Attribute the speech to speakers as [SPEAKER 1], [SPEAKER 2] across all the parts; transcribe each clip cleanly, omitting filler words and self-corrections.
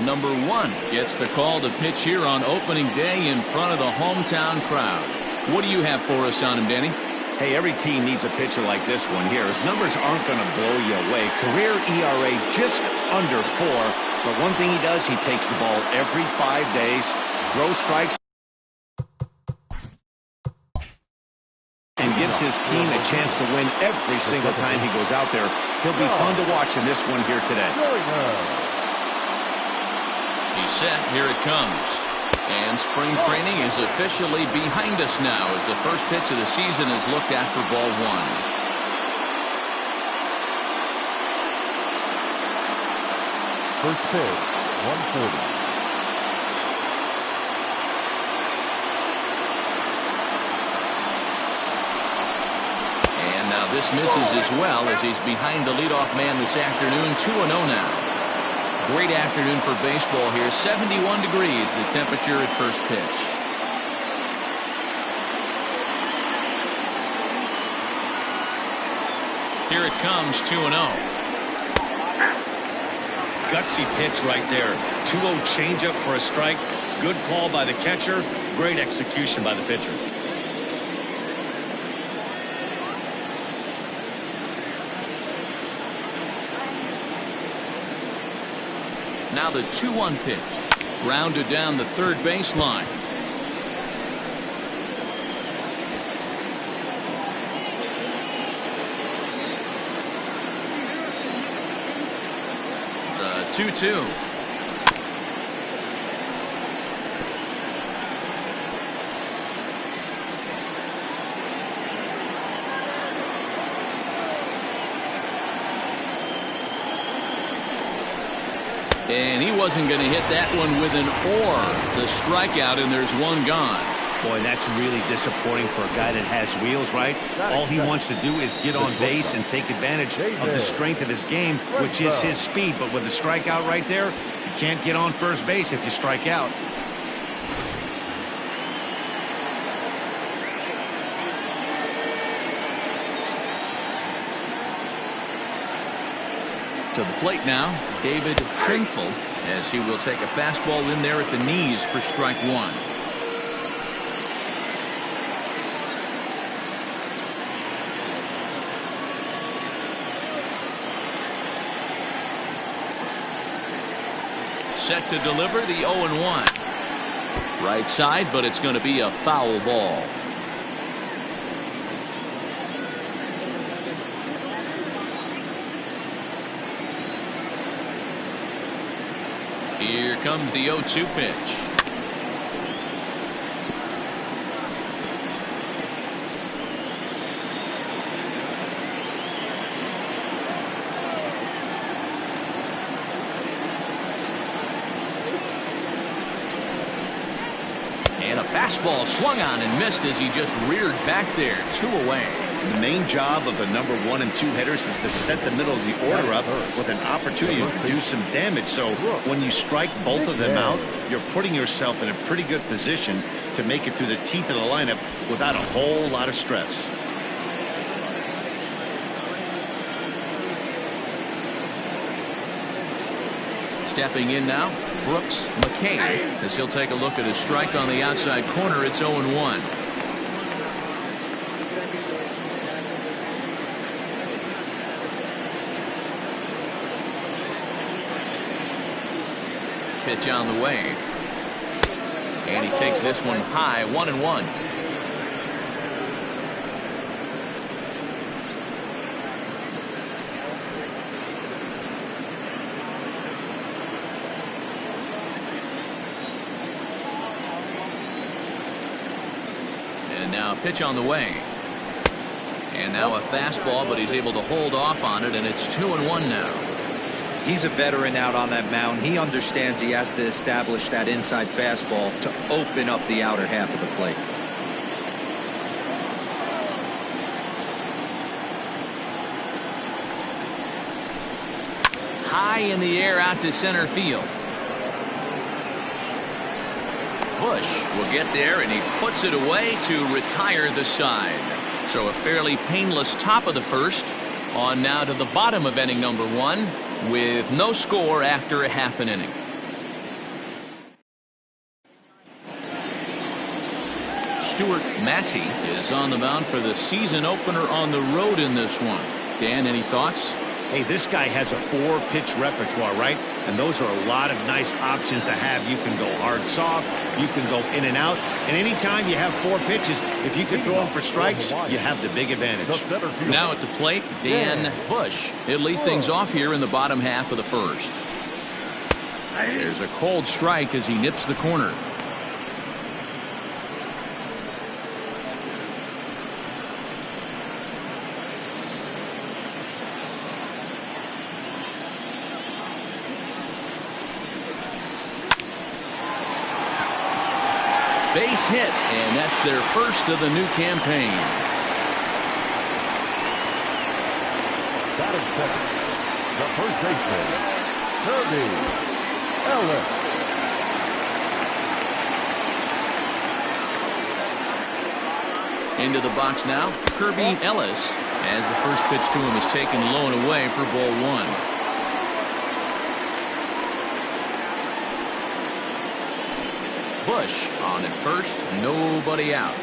[SPEAKER 1] Number 1 gets the call to pitch here on opening day in front of the hometown crowd. What do you have for us on him, Danny?
[SPEAKER 2] Hey, every team needs a pitcher like this one here. His numbers aren't going to blow you away. Career ERA just under 4. But one thing he does, he takes the ball every 5 days, throws strikes, and gives his team a chance to win every single time he goes out there. He'll be fun to watch in this one here today.
[SPEAKER 1] He's set. Here it comes. And spring training is officially behind us now as the first pitch of the season is looked at for ball 1.
[SPEAKER 3] First pitch, 140.
[SPEAKER 1] And now this misses as well as he's behind the leadoff man this afternoon. 2-0 now. Great afternoon for baseball here. 71 degrees the temperature at first pitch. Here it comes, 2-0.
[SPEAKER 2] Gutsy pitch right there. 2-0 changeup for a strike. Good call by the catcher. Great execution by the pitcher.
[SPEAKER 1] Now the 2-1 pitch. Grounded down the third baseline. The 2-2. And he wasn't going to hit that one with an or. The strikeout, and there's one gone.
[SPEAKER 2] Boy, that's really disappointing for a guy that has wheels, right? All he wants to do is get on base and take advantage of the strength of his game, which is his speed. But with a strikeout right there, you can't get on first base if you strike out.
[SPEAKER 1] To the plate now, David Trinful, as he will take a fastball in there at the knees for strike 1. Set to deliver the 0-1. Right side, but it's going to be a foul ball. Here comes the 0-2 pitch. And a fastball swung on and missed as he just reared back there. 2 away.
[SPEAKER 2] The main job of the number 1 and 2 hitters is to set the middle of the order up with an opportunity to do some damage. So when you strike both of them out, you're putting yourself in a pretty good position to make it through the teeth of the lineup without a whole lot of stress.
[SPEAKER 1] Stepping in now, Brooks McCain, as he'll take a look at his strike on the outside corner. It's 0-1. Pitch on the way. And he takes this one high, 1-1. And now a pitch on the way. And now a fastball, but he's able to hold off on it, and it's 2-1 now.
[SPEAKER 4] He's a veteran out on that mound. He understands he has to establish that inside fastball to open up the outer half of the plate.
[SPEAKER 1] High in the air out to center field. Bush will get there, and he puts it away to retire the side. So a fairly painless top of the first. On now to the bottom of inning number 1 with no score after a half an inning. Stuart Massey is on the mound for the season opener on the road in this one. Dan, any thoughts?
[SPEAKER 2] Hey, this guy has a 4-pitch repertoire, right? And those are a lot of nice options to have. You can go hard, soft. You can go in and out. And anytime you have 4 pitches, if you can throw them for strikes, you have the big advantage.
[SPEAKER 1] Now at the plate, Dan Bush. He'll lead things off here in the bottom half of the first. There's a cold strike as he nips the corner. Base hit, and that's their first of the new campaign.
[SPEAKER 3] Batting second, the first baseman, Kirby Ellis.
[SPEAKER 1] Into the box now, Kirby Ellis, as the first pitch to him is taken low and away for ball 1. Bush on at first, nobody out.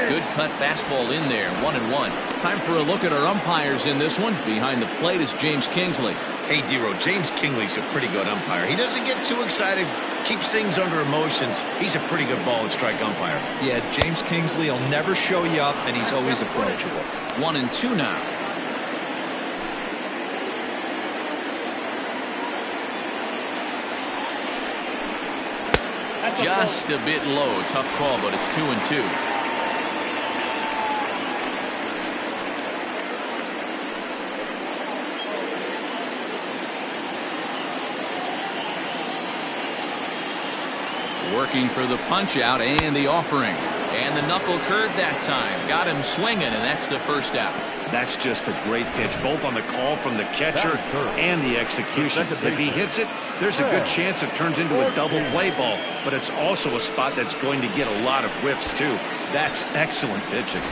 [SPEAKER 1] Good cut fastball in there, 1-1. Time for a look at our umpires in this one. Behind the plate is James Kingsley.
[SPEAKER 2] Hey, Dero, James Kingley's a pretty good umpire. He doesn't get too excited, keeps things under emotions. He's a pretty good ball and strike umpire.
[SPEAKER 4] Yeah, James Kingsley will never show you up, and he's always approachable.
[SPEAKER 1] 1-2 now. Just a bit low. Tough call, but it's 2-2. Working for the punch out and the offering. And the knuckle curve that time. Got him swinging, and that's the first out.
[SPEAKER 2] That's just a great pitch, both on the call from the catcher and the execution. If he hits it, there's a good chance it turns into a double play ball, but it's also a spot that's going to get a lot of whiffs, too. That's excellent pitching.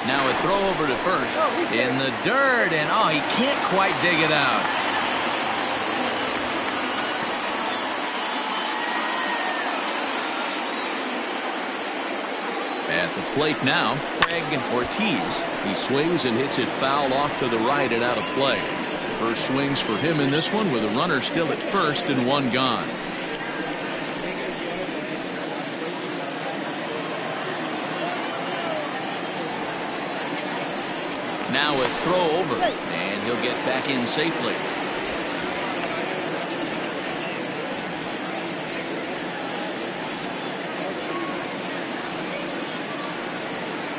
[SPEAKER 1] Now a throw over to first. In the dirt, and oh, he can't quite dig it out. At the plate now, Craig Ortiz. He swings and hits it foul off to the right and out of play. First swings for him in this one with a runner still at first and 1 gone. Now a throw over, and he'll get back in safely.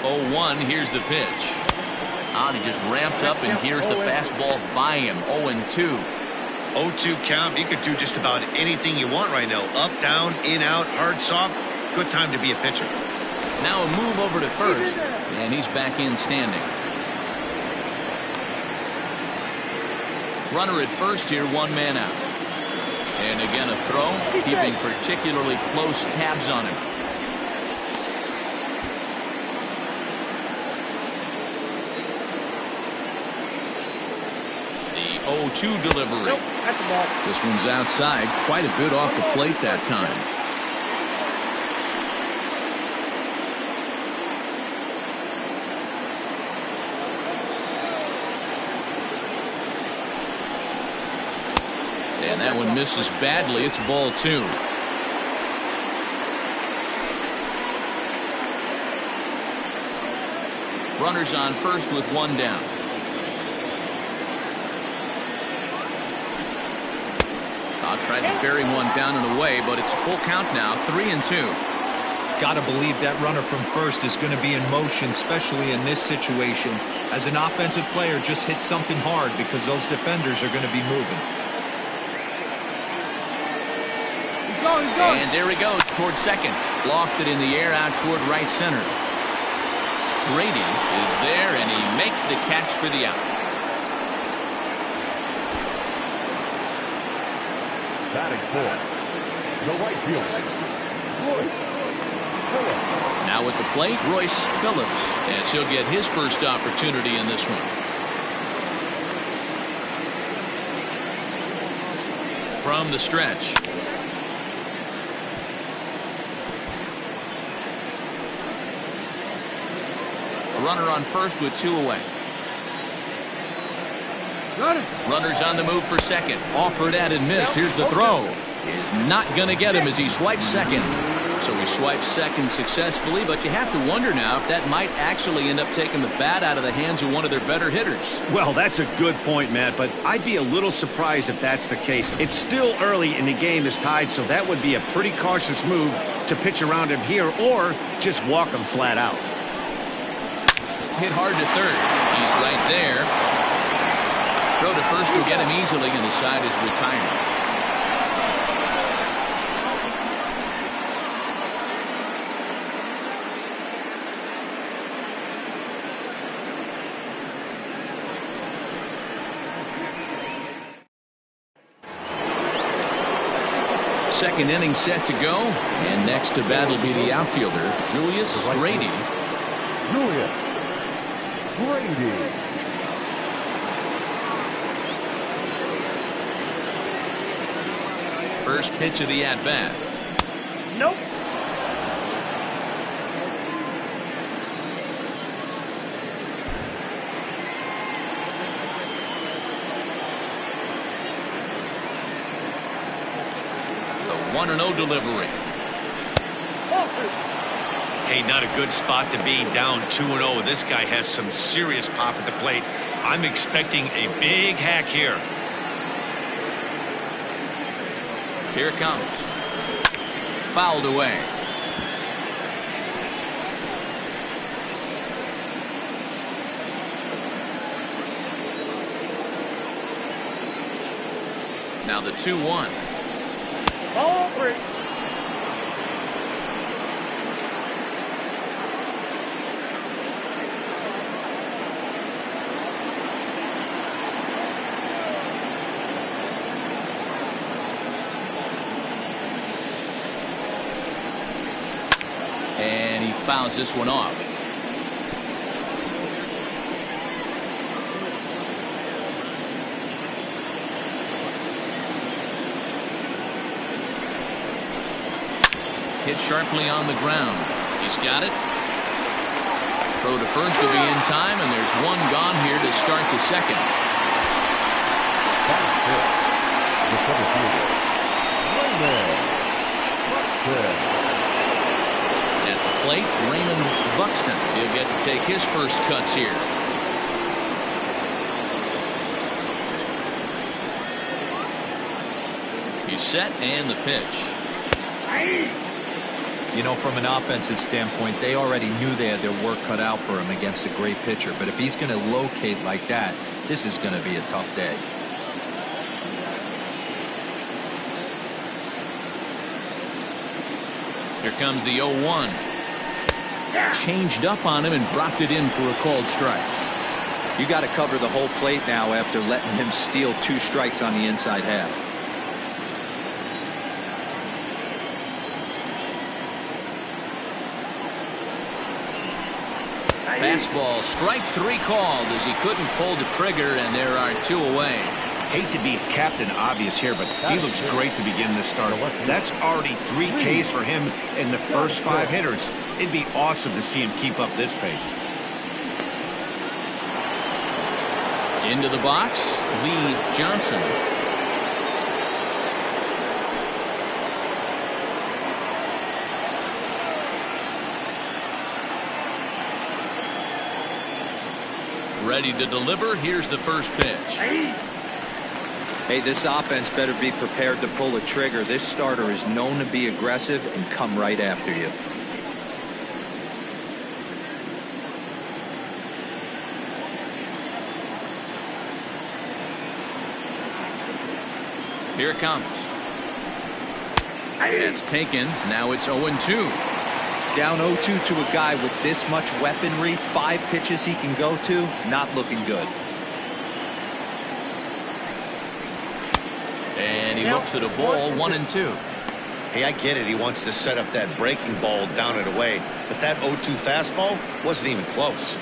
[SPEAKER 1] Oh, 1, here's the pitch. And he just ramps up, and here's the fastball by him. 0-2.
[SPEAKER 2] 0-2 count. You could do just about anything you want right now. Up, down, in, out, hard, soft. Good time to be a pitcher.
[SPEAKER 1] Now a move over to first, and he's back in standing. Runner at first here, 1 man out. And again a throw, keeping particularly close tabs on him. The 0-2 delivery. This one's outside, quite a bit off the plate that time. And that one misses badly. It's ball 2. Runners on first with 1 down. Tried to bury one down and away, but it's a full count now. 3-2.
[SPEAKER 4] Got to believe that runner from first is going to be in motion, especially in this situation. As an offensive player, just hit something hard because those defenders are going to be moving.
[SPEAKER 1] And there he goes toward second. Lofted in the air out toward right center. Brady is there, and he makes the catch for the out.
[SPEAKER 3] Batting fourth, the right fielder, Royce Phillips.
[SPEAKER 1] Now at the plate, Royce Phillips, as he'll get his first opportunity in this one. from the stretch. A runner on first with 2 away. Runner's on the move for second. Offered at and missed. Here's the throw. Is not going to get him as he swipes second. So he swipes second successfully, but you have to wonder now if that might actually end up taking the bat out of the hands of one of their better hitters.
[SPEAKER 2] Well, that's a good point, Matt, but I'd be a little surprised if that's the case. It's still early and the game is tied, so that would be a pretty cautious move to pitch around him here or just walk him flat out.
[SPEAKER 1] Hit hard to third. He's right there. Throw to first will get him easily, and the side is retired. Second inning set to go, and next to bat will be the outfielder, Julius Grady.
[SPEAKER 3] Julius Grady.
[SPEAKER 1] First pitch of the at-bat.
[SPEAKER 3] Nope.
[SPEAKER 1] The 1-0 delivery.
[SPEAKER 2] Hey, not a good spot to be, down 2-0. This guy has some serious pop at the plate. I'm expecting a big hack here.
[SPEAKER 1] Here it comes. Fouled away. Now the 2-1.
[SPEAKER 3] Ball 3.
[SPEAKER 1] And he fouls this one off. Hit sharply on the ground. He's got it. Throw to first will be in time, and there's one gone here to start the second. At the plate, Raymond Buxton. He'll get to take his first cuts here. He's set, and the pitch.
[SPEAKER 4] You know, from an offensive standpoint, they already knew they had their work cut out for him against a great pitcher. But if he's going to locate like that, this is going to be a tough day.
[SPEAKER 1] Here comes the 0-1. Changed up on him and dropped it in for a called strike.
[SPEAKER 4] You got to cover the whole plate now after letting him steal 2 strikes on the inside half.
[SPEAKER 1] Fastball, strike 3 called as he couldn't pull the trigger, and there are 2 away.
[SPEAKER 2] Hate to be Captain Obvious here, but he looks great to begin this start. That's already 3 Ks for him in the first 5 hitters. It'd be awesome to see him keep up this pace.
[SPEAKER 1] Into the box, Lee Johnson. Ready to deliver. Here's the first pitch.
[SPEAKER 4] Hey, this offense better be prepared to pull a trigger. This starter is known to be aggressive and come right after you.
[SPEAKER 1] Here it comes. It's taken. Now it's 0-2.
[SPEAKER 4] Down 0-2 to a guy with this much weaponry, 5 pitches he can go to, not looking good.
[SPEAKER 1] And he looks at a ball, 1-2.
[SPEAKER 2] Hey, I get it. He wants to set up that breaking ball down and away, but that 0-2 fastball wasn't even close.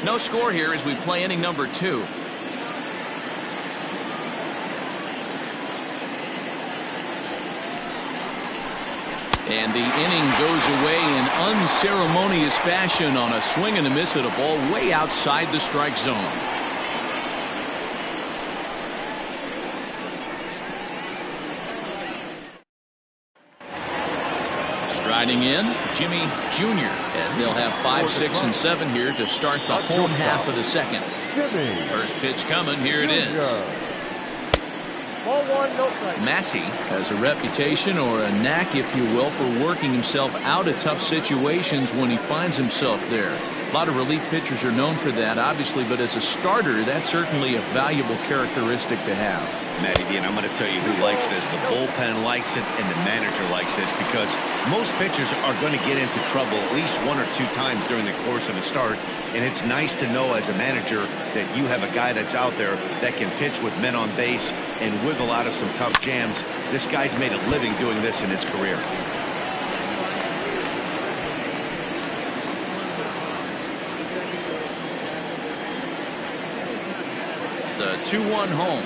[SPEAKER 1] No score here as we play inning number 2. And the inning goes away in unceremonious fashion on a swing and a miss at a ball way outside the strike zone. Striding in, Jimmy Jr. as they'll have 5, 6, and 7 here to start the home half of the second. First pitch coming. Here it is.
[SPEAKER 3] Ball 1, no strike.
[SPEAKER 1] Massey has a reputation, or a knack, if you will, for working himself out of tough situations when he finds himself there. A lot of relief pitchers are known for that, obviously, but as a starter, that's certainly a valuable characteristic to have.
[SPEAKER 2] Matty D, and I'm going to tell you who likes this. The bullpen likes it, and the manager likes this, because most pitchers are going to get into trouble at least 1 or 2 times during the course of a start, and it's nice to know as a manager that you have a guy that's out there that can pitch with men on base and wiggle out of some tough jams. This guy's made a living doing this in his career.
[SPEAKER 1] The 2-1 home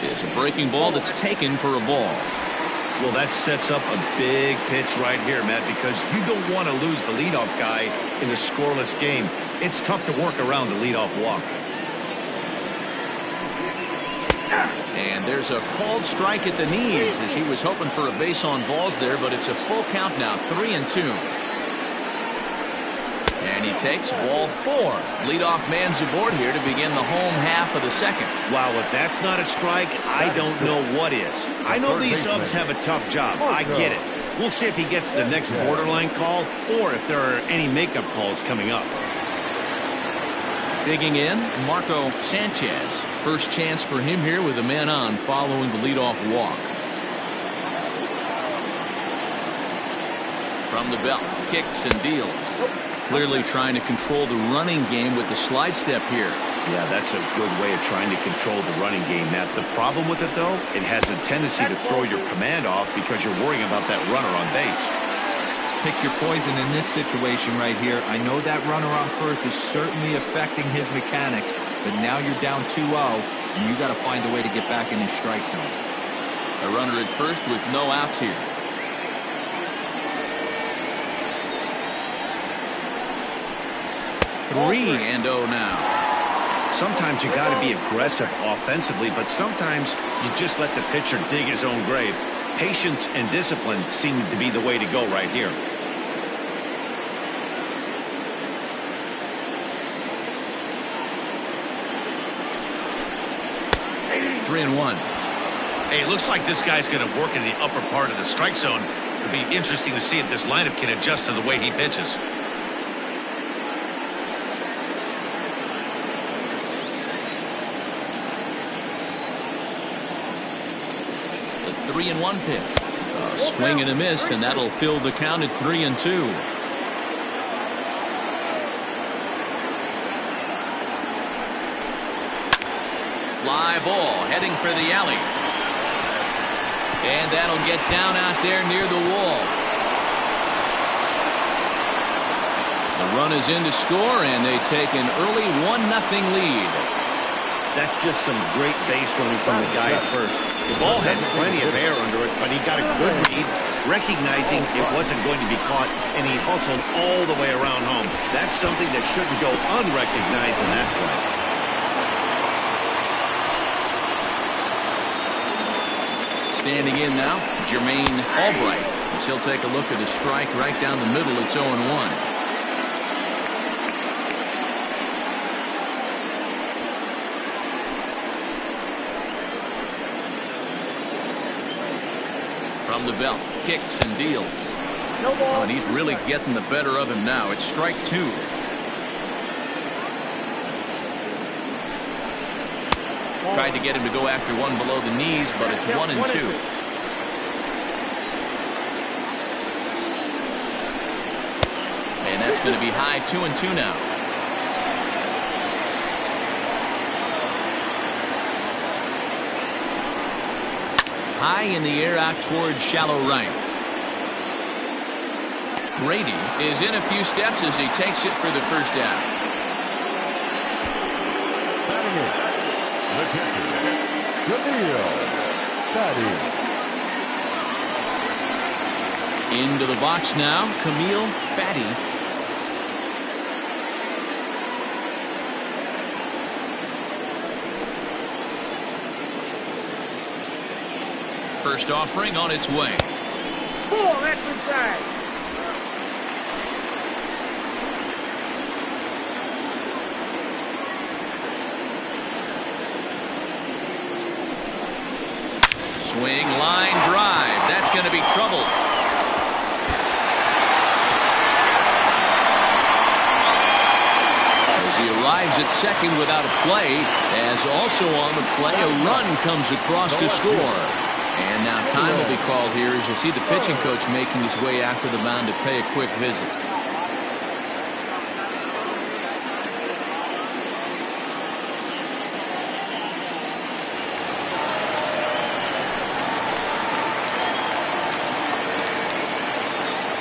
[SPEAKER 1] is a breaking ball that's taken for a ball.
[SPEAKER 2] Well, that sets up a big pitch right here, Matt, because you don't want to lose the leadoff guy in a scoreless game. It's tough to work around the leadoff walk.
[SPEAKER 1] And there's a called strike at the knees as he was hoping for a base on balls there, but it's a full count now, 3-2. And he takes ball 4. Leadoff man's aboard here to begin the home half of the second.
[SPEAKER 2] Wow, if that's not a strike, I don't know what is. I know these subs have a tough job. I get it. We'll see if he gets the next borderline call or if there are any makeup calls coming up.
[SPEAKER 1] Digging in, Marco Sanchez. First chance for him here with a man on following the leadoff walk. From the belt, kicks and deals. Clearly trying to control the running game with the slide step here.
[SPEAKER 2] Yeah, that's a good way of trying to control the running game, Matt. The problem with it, though, it has a tendency to throw your command off because you're worrying about that runner on base.
[SPEAKER 4] Let's pick your poison in this situation right here. I know that runner on first is certainly affecting his mechanics, but now you're down 2-0, and you got to find a way to get back in his strike zone.
[SPEAKER 1] A runner at first with no outs here. 3-0 now.
[SPEAKER 2] Sometimes you got to be aggressive offensively, but sometimes you just let the pitcher dig his own grave. Patience and discipline seem to be the way to go right here.
[SPEAKER 1] Three and 1.
[SPEAKER 2] Hey, it looks like this guy's going to work in the upper part of the strike zone. It'll be interesting to see if this lineup can adjust to the way he pitches.
[SPEAKER 1] The 3-1 pitch. A swing and a miss, and that'll fill the count at 3-2. Fly ball heading for the alley. And that'll get down out there near the wall. The run is in to score, and they take an early 1-0 lead.
[SPEAKER 2] That's just some great base running from the guy at first. The ball had plenty of air under it, but he got a good read, recognizing it wasn't going to be caught, and he hustled all the way around home. That's something that shouldn't go unrecognized in that play.
[SPEAKER 1] Standing in now, Jermaine Albright. As he'll take a look at a strike right down the middle. It's 0-1. From the belt, kicks and deals.
[SPEAKER 3] No ball.
[SPEAKER 1] Oh, and he's really getting the better of him now. It's strike 2. Tried to get him to go after one below the knees, but it's 1-2. And that's going to be high 2-2 now. High in the air out towards shallow right. Grady is in a few steps as he takes it for the first down.
[SPEAKER 5] it, the catcher, Fatty.
[SPEAKER 1] Into the box now, Camille Fatty. First offering on its way.
[SPEAKER 3] Cool, that's inside.
[SPEAKER 1] Swing, line, drive. That's going to be trouble. As he arrives at second without a play, as also on the play, a run comes across to score. And now time will be called here as you see the pitching coach making his way out to the mound to pay a quick visit.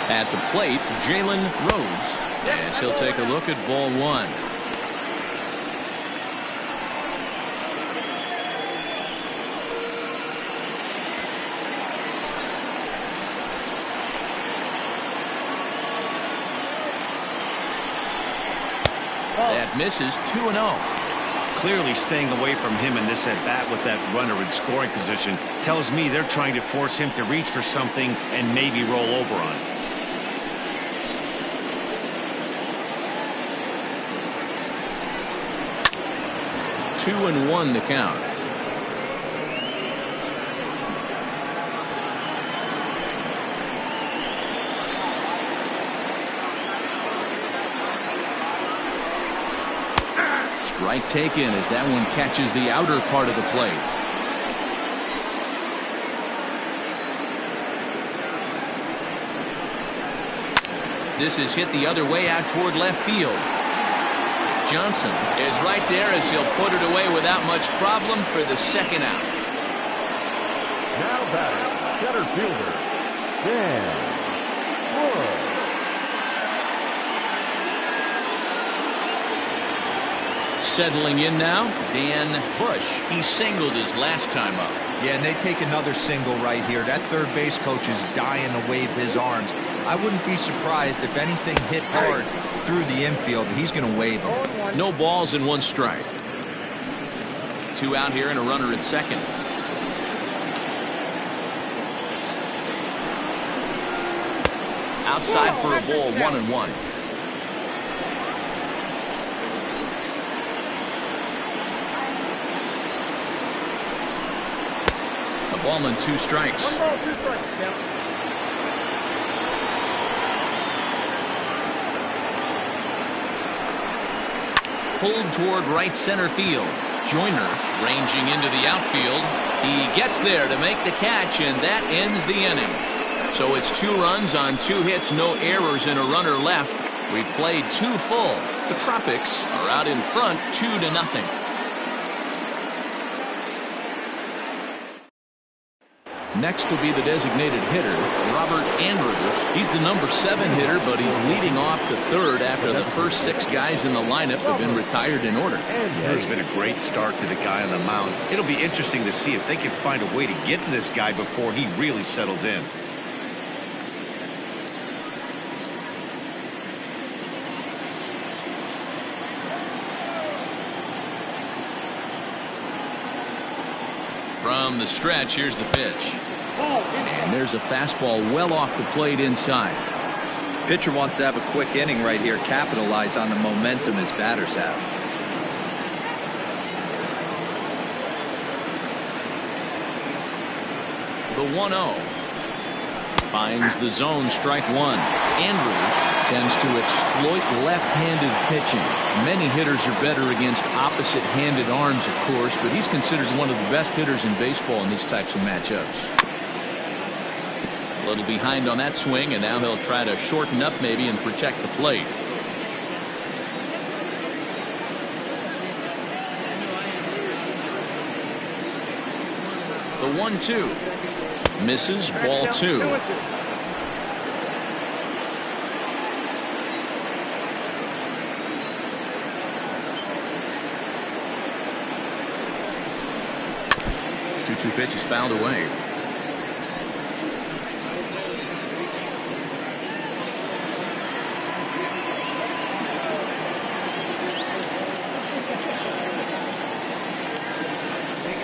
[SPEAKER 1] At the plate, Jalen Rhodes, as he'll take a look at ball one. That misses 2-0.
[SPEAKER 2] Clearly staying away from him in this at-bat with that runner in scoring position tells me they're trying to force him to reach for something and maybe roll over on it.
[SPEAKER 1] 2-1 the count. Strike taken as that one catches the outer part of the plate. This is hit the other way out toward left field. Johnson is right there as he'll put it away without much problem for the second out.
[SPEAKER 5] Now batting, center fielder, Dan Wood.
[SPEAKER 1] Settling in now, Dan Bush. He singled his last time up.
[SPEAKER 4] Yeah, and they take another single right here. That third base coach is dying to wave his arms. I wouldn't be surprised if anything hit hard through the infield. He's going to wave them.
[SPEAKER 1] No balls and one strike. 2 out here and a runner at second. Outside for a ball, 1-1. A ball and 2 strikes.
[SPEAKER 3] 1 ball, 2 strikes. Yeah.
[SPEAKER 1] Pulled toward right center field. Joyner ranging into the outfield. He gets there to make the catch, and that ends the inning. So it's 2 runs on 2 hits, no errors, and a runner left. We've played 2 full. The Tropics are out in front 2-0. Next will be the designated hitter, Robert Andrews. He's the number 7 hitter, but he's leading off to third after the first 6 guys in the lineup have been retired in order.
[SPEAKER 2] Yeah, it's been a great start to the guy on the mound. It'll be interesting to see if they can find a way to get to this guy before he really settles in.
[SPEAKER 1] From the stretch, here's the pitch. And there's a fastball well off the plate inside.
[SPEAKER 4] Pitcher wants to have a quick inning right here, capitalize on the momentum his batters have.
[SPEAKER 1] The 1-0. Finds the zone, strike 1. Andrews tends to exploit left-handed pitching. Many hitters are better against opposite-handed arms, of course, but he's considered one of the best hitters in baseball in these types of matchups. A little behind on that swing, and now he'll try to shorten up maybe and protect the plate. The 1-2. Misses, ball 2. 0-2 pitch is fouled away.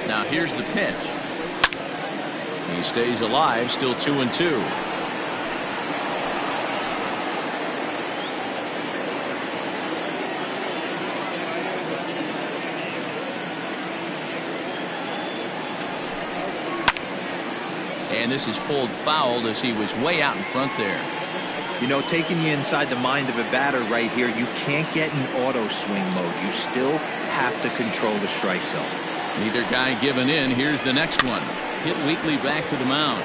[SPEAKER 1] Now here's the pitch. He stays alive, still 2-2. And this is pulled foul as he was way out in front there.
[SPEAKER 4] You know, taking you inside the mind of a batter right here, you can't get in auto swing mode. You still have to control the strike zone.
[SPEAKER 1] Neither guy giving in. Here's the next one. Hit weakly back to the mound.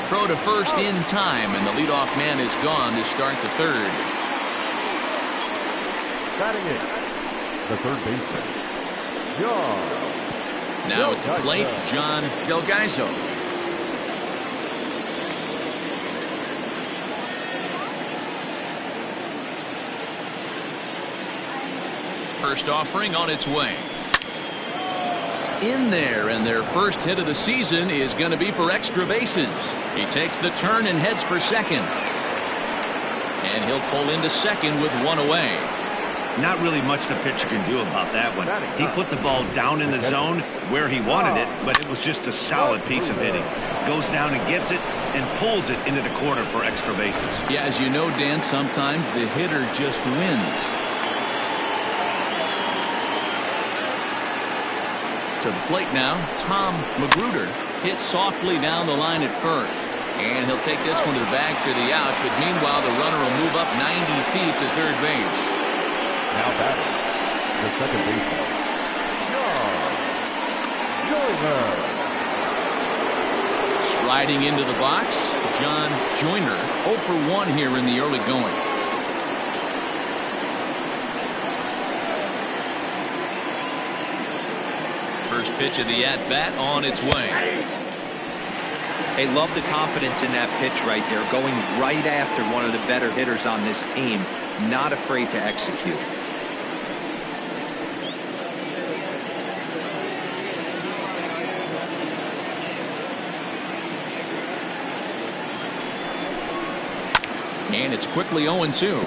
[SPEAKER 1] Throw to first in time, and the leadoff man is gone to start the third.
[SPEAKER 5] Batting it, the third baseman, John.
[SPEAKER 1] Now at the plate, John Delgaizo. First offering on its way. In there, and their first hit of the season is going to be for extra bases. He takes the turn and heads for second. And he'll pull into second with one away.
[SPEAKER 2] Not really much the pitcher can do about that one. He put the ball down in the zone where he wanted it, but it was just a solid piece of hitting. Goes down and gets it and pulls it into the corner for extra bases.
[SPEAKER 1] Yeah, as you know, Dan, sometimes the hitter just wins. To the plate now, Tom Magruder hits softly down the line at first. And he'll take this one to the bag for the out, but meanwhile the runner will move up 90 feet to third base.
[SPEAKER 5] Now batting, the second baseman, John Joyner.
[SPEAKER 1] Striding into the box, John Joyner, 0 for 1 here in the early going. First pitch of the at-bat on its way.
[SPEAKER 4] They love the confidence in that pitch right there, going right after one of the better hitters on this team, not afraid to execute.
[SPEAKER 1] And it's quickly 0-2.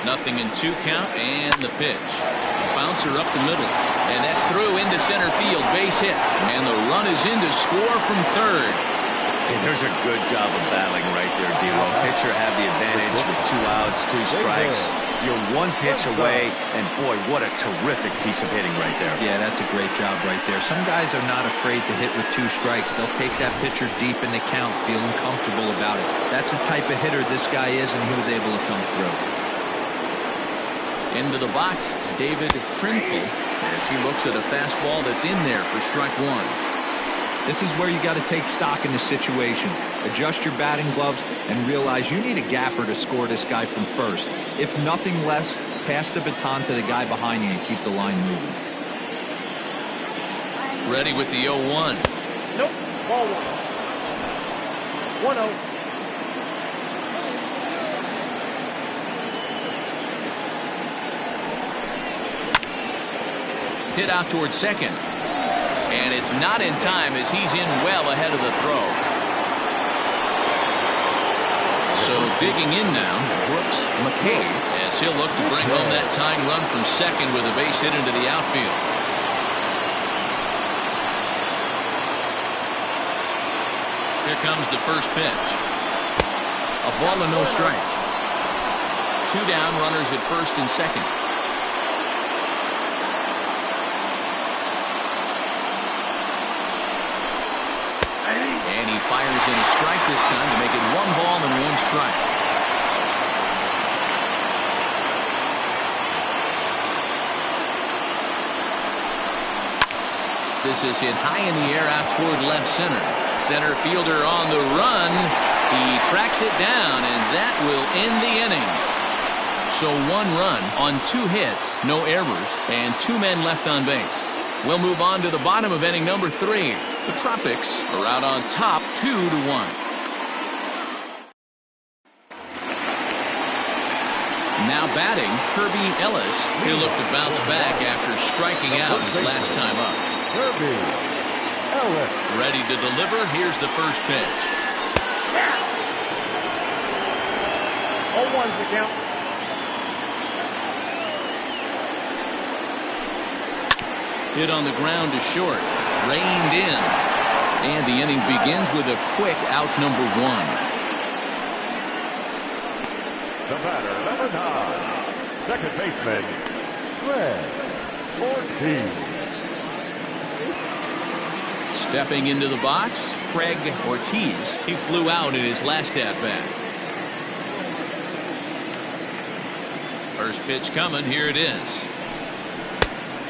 [SPEAKER 1] Nothing in 2 count, and the pitch. Bouncer up the middle, and that's through into center field. Base hit, and the run is in to score from third.
[SPEAKER 2] Hey, there's a good job of battling right there, D-Lo. Pitcher had the advantage with 2 outs, 2 strikes. You're 1 pitch away, and boy, what a terrific piece of hitting right there.
[SPEAKER 4] Yeah, that's a great job right there. Some guys are not afraid to hit with 2 strikes. They'll take that pitcher deep in the count, feeling comfortable about it. That's the type of hitter this guy is, and he was able to come through.
[SPEAKER 1] Into the box, David Trimfel, as he looks at a fastball that's in there for strike 1.
[SPEAKER 4] This is where you got to take stock in the situation. Adjust your batting gloves and realize you need a gapper to score this guy from first. If nothing less, pass the baton to the guy behind you and keep the line moving.
[SPEAKER 1] Ready with the 0-1.
[SPEAKER 3] Nope. Ball 1. 1-0.
[SPEAKER 1] Hit out towards second. And it's not in time as he's in well ahead of the throw. So digging in now, Brooks McCabe, as he'll look to bring home that tying run from second with a base hit into the outfield. Here comes the first pitch. A ball and no strikes. 2 down, runners at first and second. And he fires in a strike this time to make it 1 ball and 1 strike. This is hit high in the air out toward left center. Center fielder on the run. He tracks it down, and that will end the inning. So 1 run on 2 hits, no errors, and 2 men left on base. We'll move on to the bottom of inning number 3. The Tropics are out on top 2-1. Now batting, Kirby Ellis. He'll look to bounce back after striking out his last time up.
[SPEAKER 5] Kirby Ellis.
[SPEAKER 1] Ready to deliver. Here's the first pitch.
[SPEAKER 3] 0-1's the count.
[SPEAKER 1] Hit on the ground to short. Reined in. And the inning begins with a quick out number 1.
[SPEAKER 5] The batter, number 9, second baseman, Greg Ortiz.
[SPEAKER 1] Stepping into the box, Craig Ortiz. He flew out in his last at-bat. First pitch coming. Here it is.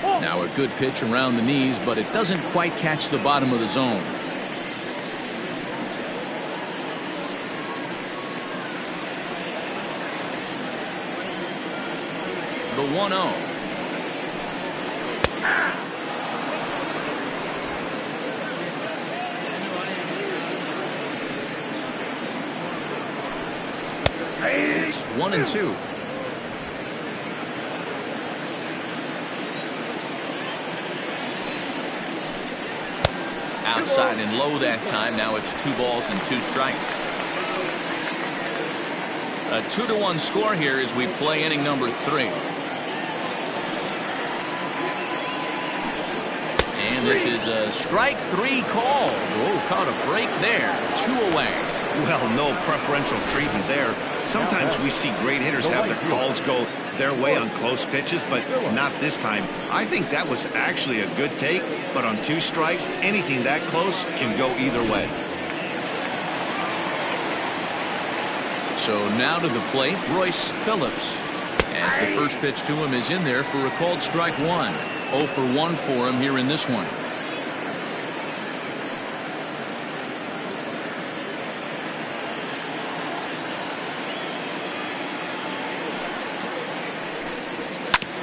[SPEAKER 1] Now a good pitch around the knees, but it doesn't quite catch the bottom of the zone. The 1-0. It's 1-2. Outside and low that time. Now it's 2 balls and 2 strikes. A 2-1 score here as we play inning number 3. And this is a strike 3 call. Oh, caught a break there. 2 away.
[SPEAKER 2] Well, no preferential treatment there. Sometimes we see great hitters have their calls go their way on close pitches, but not this time. I think that was actually a good take, but on 2 strikes, anything that close can go either way.
[SPEAKER 1] So now to the plate, Royce Phillips. As the first pitch to him is in there for a called strike 1. 0 for 1 for him here in this one.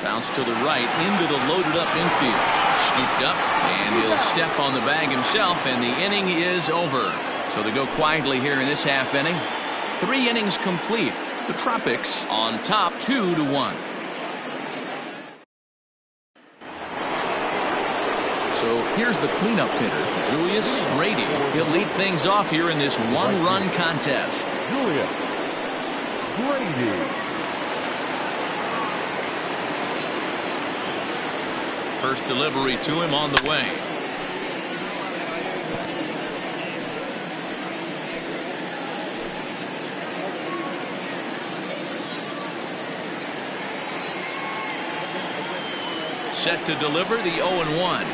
[SPEAKER 1] Bounce to the right into the loaded up infield. Scooped up, and he'll step on the bag himself, and the inning is over. So they go quietly here in this half inning. 3 innings complete. The Tropics on top 2-1. So here's the cleanup hitter, Julius Grady. He'll lead things off here in this 1-run contest.
[SPEAKER 5] Julius Grady.
[SPEAKER 1] First delivery to him on the way. Set to deliver the 0-1.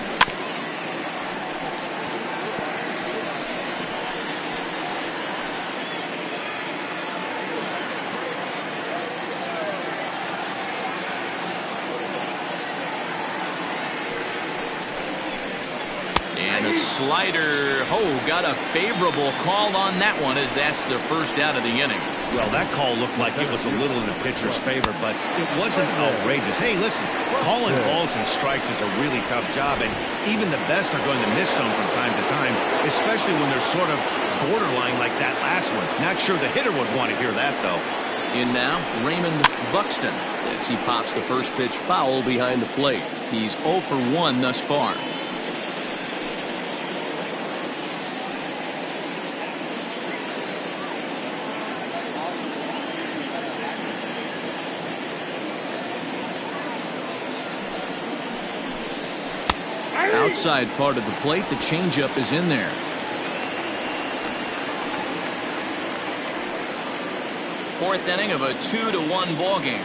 [SPEAKER 1] And a slider. Oh, got a favorable call on that one, as that's the first out of the inning.
[SPEAKER 2] Well, that call looked like it was a little in the pitcher's favor, but it wasn't outrageous. Hey, listen, calling balls and strikes is a really tough job, and even the best are going to miss some from time to time, especially when they're sort of borderline like that last one. Not sure the hitter would want to hear that, though.
[SPEAKER 1] In now, Raymond Buxton, as he pops the first pitch foul behind the plate. He's 0 for 1 thus far. Outside part of the plate, the changeup is in there. Fourth inning of a 2-1 ball game.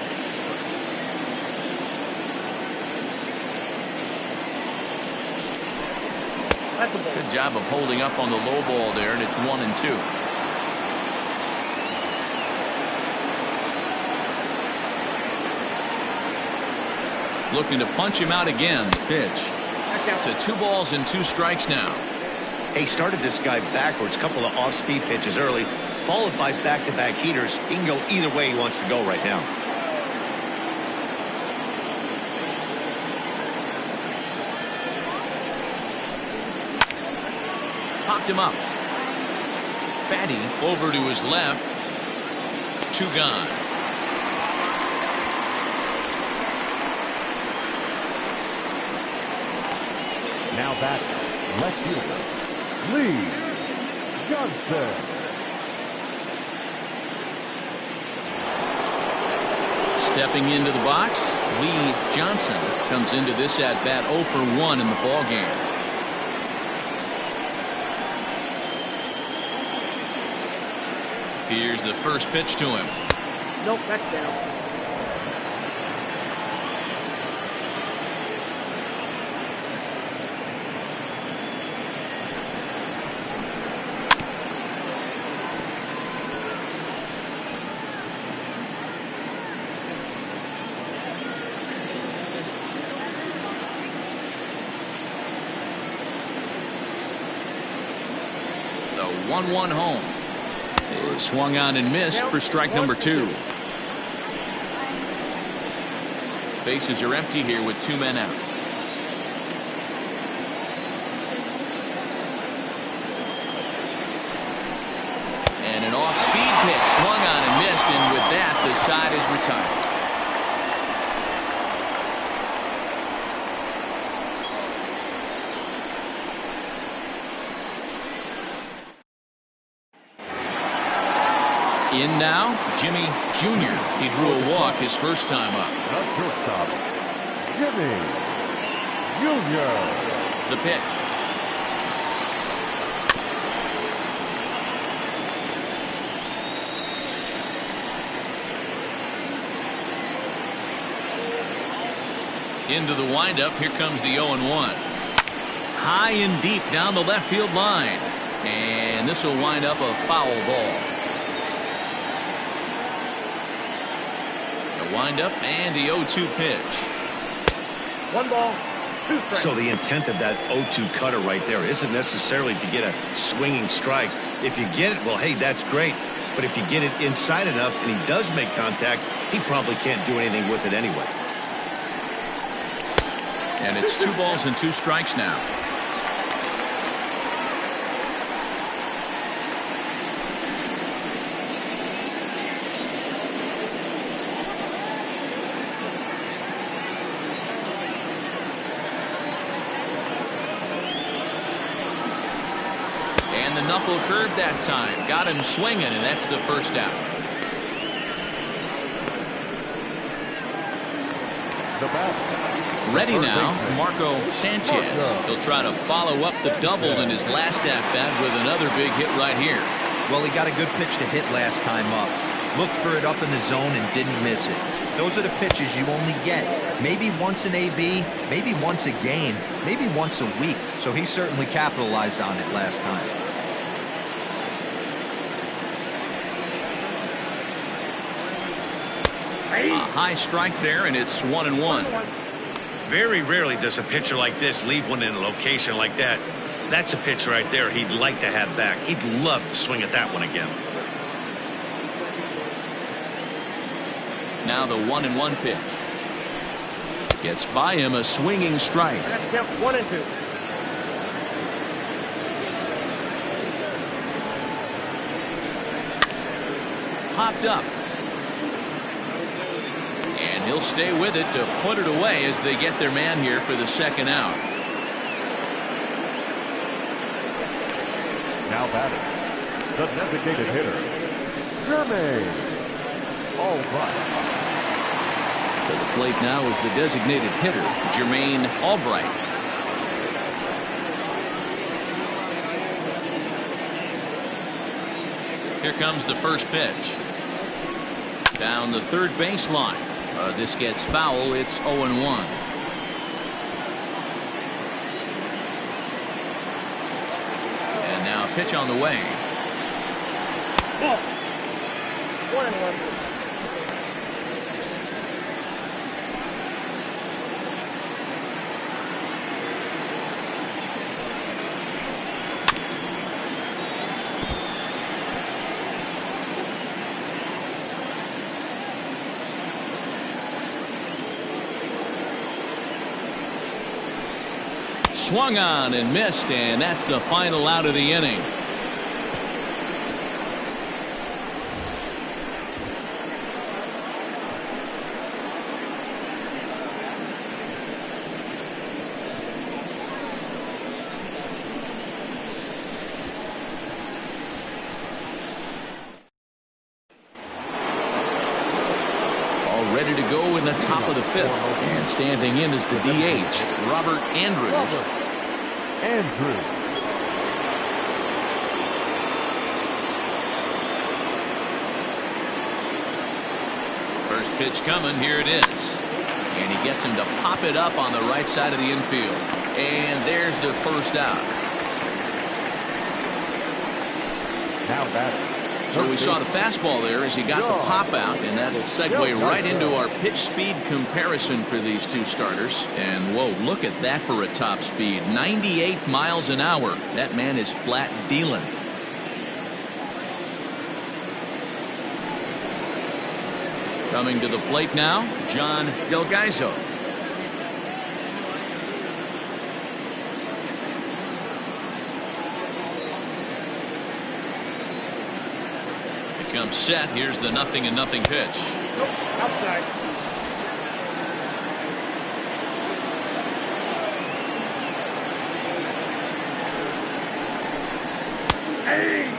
[SPEAKER 1] Good job of holding up on the low ball there, and it's 1-2. Looking to punch him out again. The pitch. To 2 balls and 2 strikes now.
[SPEAKER 2] He started this guy backwards, couple of off-speed pitches early, followed by back-to-back heaters. He can go either way he wants to go right now.
[SPEAKER 1] Popped him up. Fatty over to his left. 2 gone.
[SPEAKER 5] Now batting, left fielder, Lee Johnson.
[SPEAKER 1] Stepping into the box, Lee Johnson comes into this at bat 0 for 1 in the ball game. Here's the first pitch to him.
[SPEAKER 3] Nope, that's down.
[SPEAKER 1] The 1-1 home. It swung on and missed for strike number 2. Bases are empty here with 2 men out. And an off-speed pitch swung on and missed, and with that the side is retired. In now, Jimmy Jr. He drew a walk his first time up.
[SPEAKER 5] The shortstop, Jimmy Jr.
[SPEAKER 1] The pitch. Into the windup. Here comes the 0-1. High and deep down the left field line. And this will wind up a foul ball. Windup and the 0-2 pitch.
[SPEAKER 3] 1 ball, 2 strikes.
[SPEAKER 2] So the intent of that 0-2 cutter right there isn't necessarily to get a swinging strike. If you get it, well, hey, that's great. But if you get it inside enough and he does make contact, he probably can't do anything with it anyway.
[SPEAKER 1] And it's 2 balls and 2 strikes now. And the knuckle curve that time got him swinging, and that's the first out.
[SPEAKER 5] The bat.
[SPEAKER 1] Ready now, Marco Sanchez. He'll try to follow up the double in his last at bat with another big hit right here.
[SPEAKER 4] Well, he got a good pitch to hit last time up. Looked for it up in the zone and didn't miss it. Those are the pitches you only get. Maybe once an AB, maybe once a game, maybe once a week. So he certainly capitalized on it last time.
[SPEAKER 1] A high strike there, and it's 1-1.
[SPEAKER 2] Very rarely does a pitcher like this leave one in a location like that. That's a pitch right there he'd like to have back. He'd love to swing at that one again.
[SPEAKER 1] Now the 1-1 pitch. Gets by him, a swinging strike.
[SPEAKER 3] That's count 1 and 2.
[SPEAKER 1] Popped up. And he'll stay with it to put it away as they get their man here for the second out.
[SPEAKER 5] Now batting, the designated hitter, Jermaine Albright.
[SPEAKER 1] To the plate now is the designated hitter, Jermaine Albright. Here comes the first pitch. Down the third baseline. This gets foul. It's 0-1. And now pitch on the way.
[SPEAKER 3] Ball. 1 and 1.
[SPEAKER 1] Swung on and missed, and that's the final out of the inning. ready to go in the top of the fifth. And standing in is the DH, Robert Andrews.
[SPEAKER 5] Andrews.
[SPEAKER 1] First pitch coming. Here it is. And he gets him to pop it up on the right side of the infield. And there's the first out.
[SPEAKER 5] Now batting.
[SPEAKER 1] So we saw the fastball there as he got the pop out, and that'll segue right into our pitch speed comparison for these two starters. And whoa, look at that for a top speed. 98 miles an hour. That man is flat dealing. Coming to the plate now, John Delgaizo. Comes set. Here's the 0-0 pitch.
[SPEAKER 3] Nope, outside. Hey!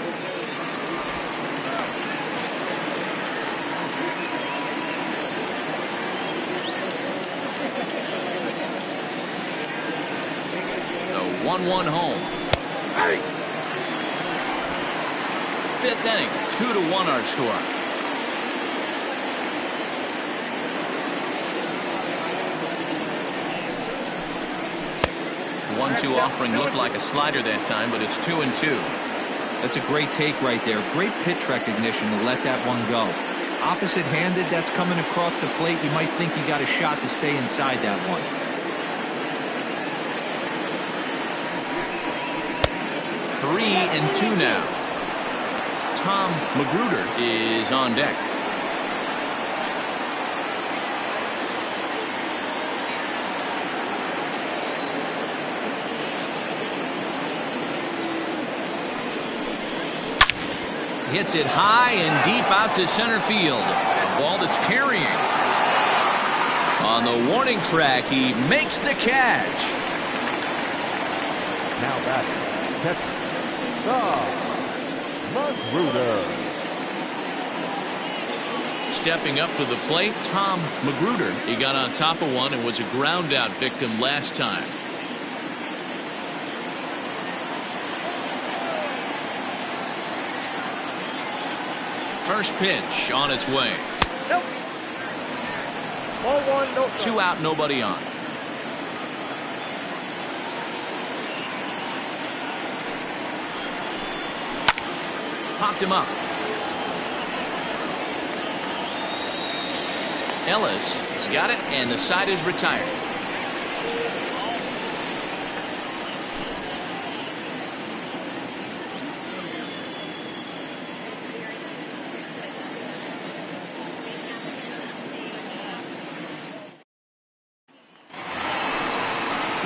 [SPEAKER 1] The 1-1 home.
[SPEAKER 3] Hey!
[SPEAKER 1] Fifth inning, 2-1 our score. The 1-2 offering looked like a slider that time, but it's 2-2.
[SPEAKER 4] That's a great take right there. Great pitch recognition to let that one go. Opposite-handed, that's coming across the plate. You might think you got a shot to stay inside that one.
[SPEAKER 1] 3-2 now. Tom Magruder is on deck. Hits it high and deep out to center field. A ball that's carrying. On the warning track, he makes the catch.
[SPEAKER 5] Now batting. Catcher. Magruder.
[SPEAKER 1] Stepping up to the plate, Tom Magruder. He got on top of one and was a ground out victim last time. First pitch on its way.
[SPEAKER 3] Nope. Ball one, no.
[SPEAKER 1] 2 out, nobody on. Popped him up. Ellis has got it, and the side is retired.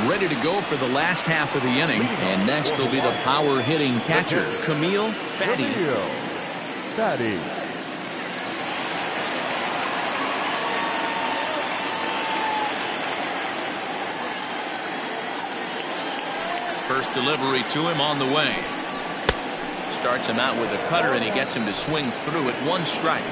[SPEAKER 1] Ready to go for the last half of the inning, and next will be the power hitting catcher, Camille Fatty.
[SPEAKER 5] Fatty.
[SPEAKER 1] First delivery to him on the way. Starts him out with a cutter, and he gets him to swing through it. 1 strike.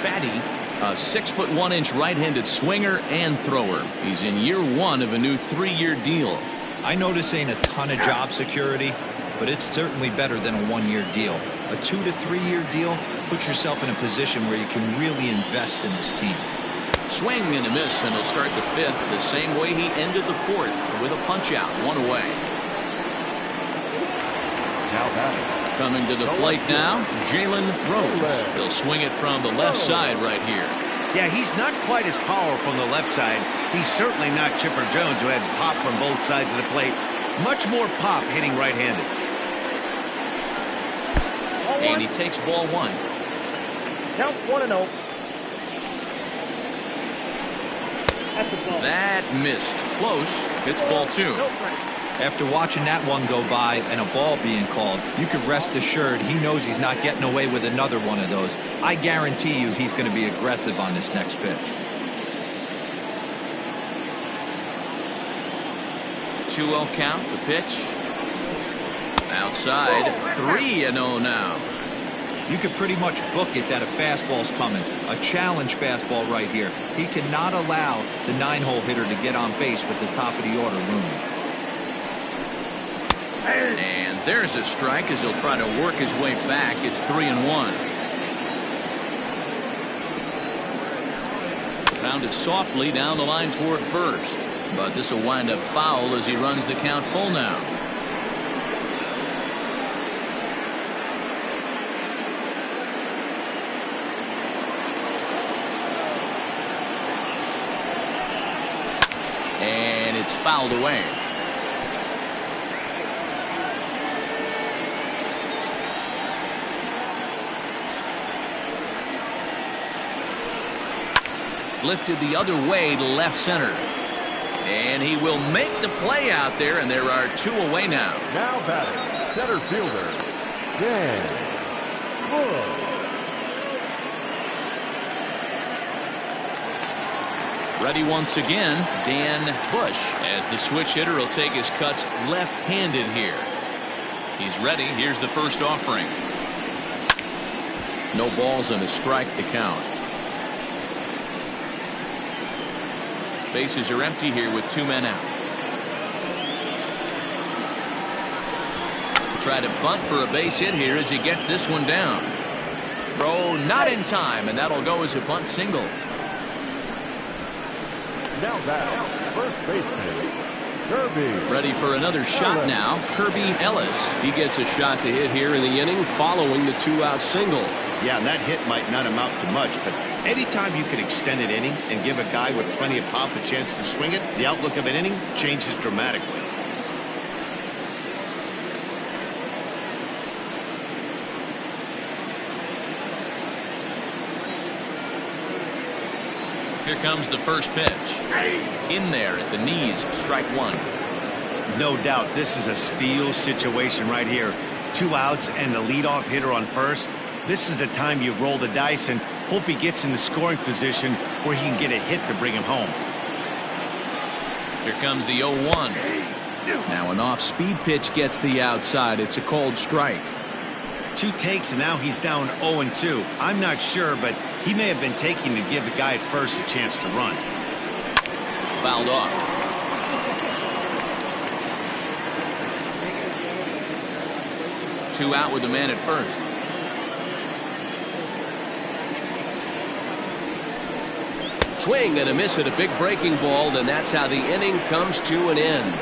[SPEAKER 1] Fatty, a 6'1" right-handed swinger and thrower. He's in year 1 of a new 3-year deal.
[SPEAKER 4] I know this ain't a ton of job security, but it's certainly better than a 1-year deal. A 2 to 3-year deal puts yourself in a position where you can really invest in this team.
[SPEAKER 1] Swing and a miss, and he'll start the 5th the same way he ended the 4th, with a punch-out, 1 away.
[SPEAKER 5] Now batting.
[SPEAKER 1] Coming to the plate now, Jalen Rhodes. He'll swing it from the left side right here.
[SPEAKER 2] Yeah, he's not quite as powerful on the left side. He's certainly not Chipper Jones, who had pop from both sides of the plate. Much more pop hitting right-handed.
[SPEAKER 1] And he takes ball 1.
[SPEAKER 3] Count 1-0. That's the ball.
[SPEAKER 1] That missed. Close. It's ball 2.
[SPEAKER 3] No strike.
[SPEAKER 4] After watching that one go by and a ball being called, you can rest assured he knows he's not getting away with another one of those. I guarantee you he's going to be aggressive on this next pitch.
[SPEAKER 1] 2-0 count, the pitch. Outside, 3-0 now.
[SPEAKER 4] You could pretty much book it that a fastball's coming. A challenge fastball right here. He cannot allow the 9-hole hitter to get on base with the top of the order looming.
[SPEAKER 1] And there's a strike as he'll try to work his way back. It's 3-1. Grounded softly down the line toward first. But this will wind up foul as he runs the count full now. And it's fouled away. Lifted the other way to left center. And he will make the play out there, and there are 2 away now.
[SPEAKER 5] Now batting, center fielder, Dan Bush.
[SPEAKER 1] Ready once again, Dan Bush, as the switch hitter will take his cuts left-handed here. He's ready. Here's the first offering. No balls and a strike to count. Bases are empty here with 2 men out. Try to bunt for a base hit here as he gets this one down. Throw not in time, and that'll go as a bunt single.
[SPEAKER 5] Now batting, first baseman, Kirby.
[SPEAKER 1] Ready for another shot now. Kirby Ellis. He gets a shot to hit here in the inning following the 2-out single.
[SPEAKER 2] Yeah, and that hit might not amount to much, but anytime you can extend an inning and give a guy with plenty of pop a chance to swing it, the outlook of an inning changes dramatically.
[SPEAKER 1] Here comes the first pitch. In there at the knees, strike 1.
[SPEAKER 2] No doubt this is a steal situation right here. 2 outs and the leadoff hitter on first. This is the time you roll the dice and hope he gets in the scoring position where he can get a hit to bring him home.
[SPEAKER 1] Here comes the 0-1. Now an off-speed pitch gets the outside. It's a called strike.
[SPEAKER 2] 2 takes and now he's down 0-2. I'm not sure, but he may have been taking to give the guy at first a chance to run.
[SPEAKER 1] Fouled off. Two out with the man at first. Swing and a miss at a big breaking ball, and that's how the inning comes to an end.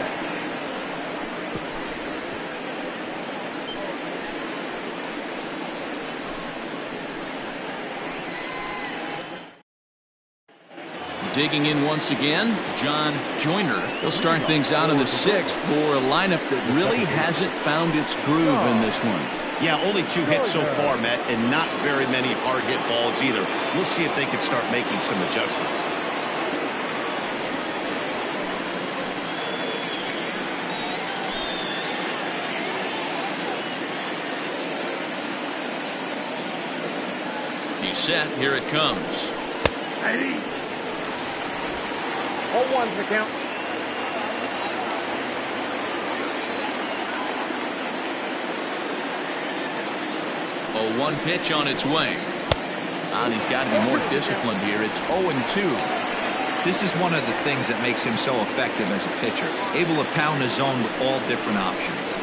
[SPEAKER 1] Digging in once again, John Joyner. He'll start things out in the 6th for a lineup that really hasn't found its groove in this one.
[SPEAKER 2] Yeah, only 2 hits so far, Matt, and not very many hard hit balls either. We'll see if they can start making some adjustments.
[SPEAKER 1] He's set. Here it comes.
[SPEAKER 3] 0-1's the count.
[SPEAKER 1] 0-1 pitch on its way. And he's got to be more disciplined here. It's 0-2.
[SPEAKER 4] This is one of the things that makes him so effective as a pitcher, able to pound the zone with all different options.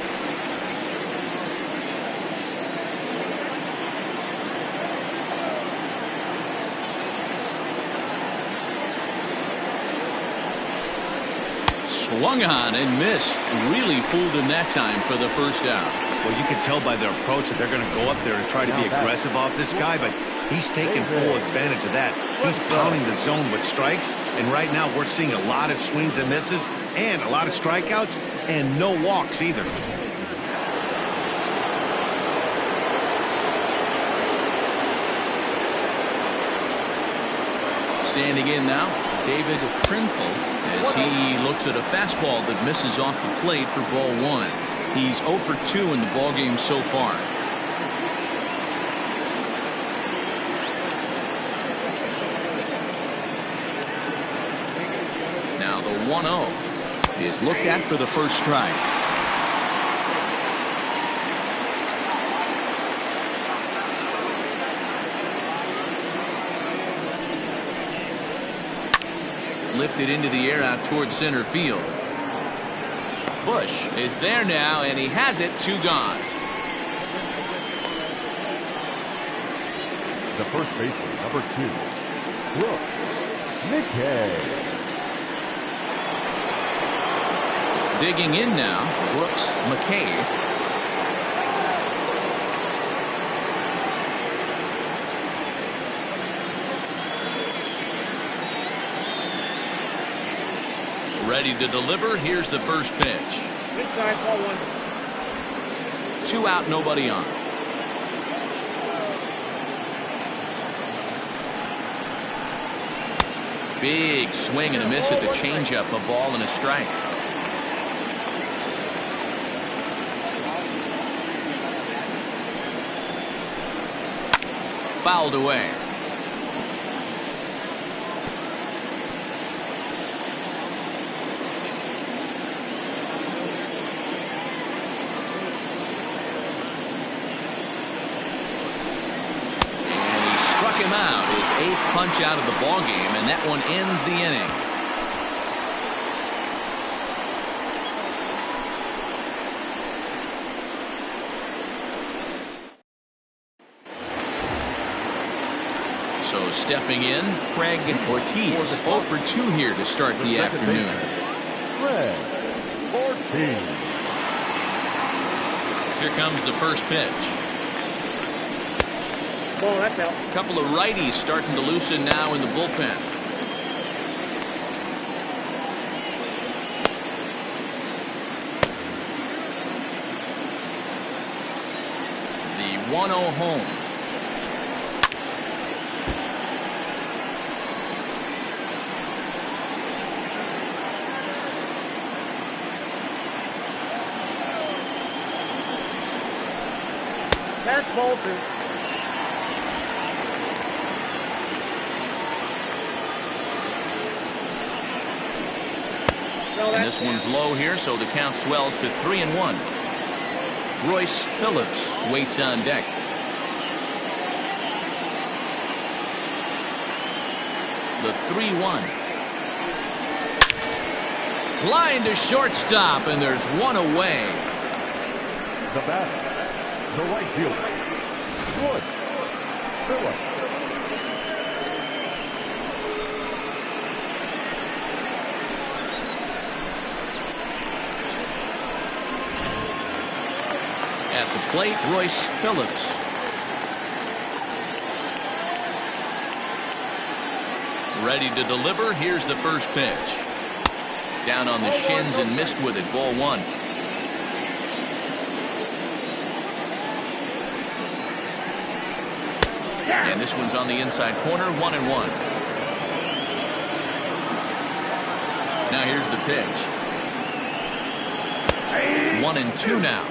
[SPEAKER 1] Swung on and missed. Really fooled him that time for the first out.
[SPEAKER 2] Well, you can tell by their approach that they're going to go up there and try to be aggressive off this guy, but he's taking full advantage of that. He's pounding the zone with strikes, and right now we're seeing a lot of swings and misses and a lot of strikeouts and no walks either.
[SPEAKER 1] Standing in now, David Trinfel, as he looks at a fastball that misses off the plate for ball 1. He's 0 for 2 in the ballgame so far. Now the 1-0 is looked at for the first strike. 。lifted into the air out towards center field. Bush is there now, and he has it. 2 gone.
[SPEAKER 5] The first baseman, number 2, Brooks McKay.
[SPEAKER 1] Digging in now, Brooks McKay. Ready to deliver. Here's the first pitch.
[SPEAKER 3] Inside, ball 1.
[SPEAKER 1] 2 out, nobody on. Big swing and a miss at the changeup. A ball and a strike. Fouled away. Him out, his 8th punch out of the ball game, and that one ends the inning. So stepping in, Craig Ortiz, 0 for 2 here to start the afternoon.
[SPEAKER 5] Craig Ortiz.
[SPEAKER 1] Here comes the first pitch.
[SPEAKER 3] Ball, that's out.
[SPEAKER 1] A couple of righties starting to loosen now in the bullpen. The 1-0 home.
[SPEAKER 3] That's ball 2.
[SPEAKER 1] And this one's low here, so the count swells to 3-1. Royce Phillips waits on deck. The 3-1. Line to shortstop, and there's one away.
[SPEAKER 5] The batter, the right fielder, Royce Phillips.
[SPEAKER 1] At the plate, Royce Phillips. Ready to deliver. Here's the first pitch. Down on the shins and missed with it. Ball 1. And this one's on the inside corner. 1-1. Now here's the pitch. 1-2 now.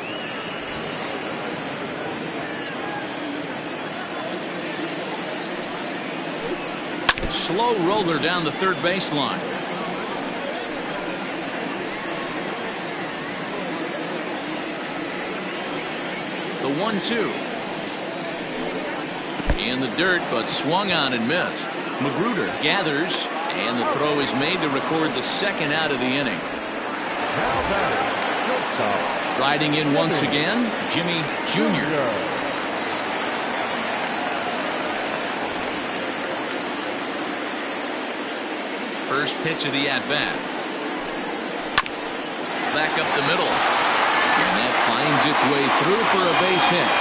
[SPEAKER 1] Slow roller down the third baseline. The 1-2. In the dirt, but swung on and missed. Magruder gathers, and the throw is made to record the 2nd out of the inning. Striding in once again, Jimmy Jr. First pitch of the at-bat. Back up the middle. And that finds its way through for a base hit.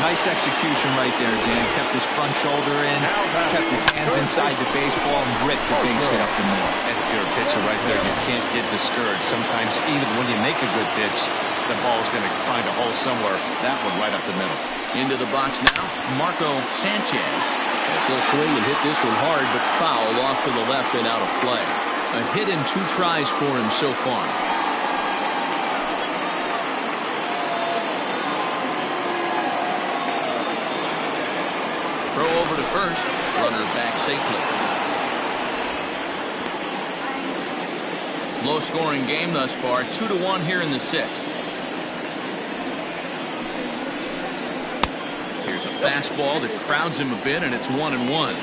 [SPEAKER 4] Nice execution right there, Dan. Kept his front shoulder in, kept his hands inside the baseball, and ripped the base hit up the middle.
[SPEAKER 2] And if you're a pitcher right there, you can't get discouraged. Sometimes even when you make a good pitch, the ball's going to find a hole somewhere. That one right up the middle.
[SPEAKER 1] Into the box now, Marco Sanchez. As he'll swing and hit this one hard, but foul off to the left and out of play. A hit in 2 tries for him so far. Throw over to first. Runner back safely. Low-scoring game thus far. 2-1 here in the 6th. Here's a fastball that crowds him a bit, and it's 1-1.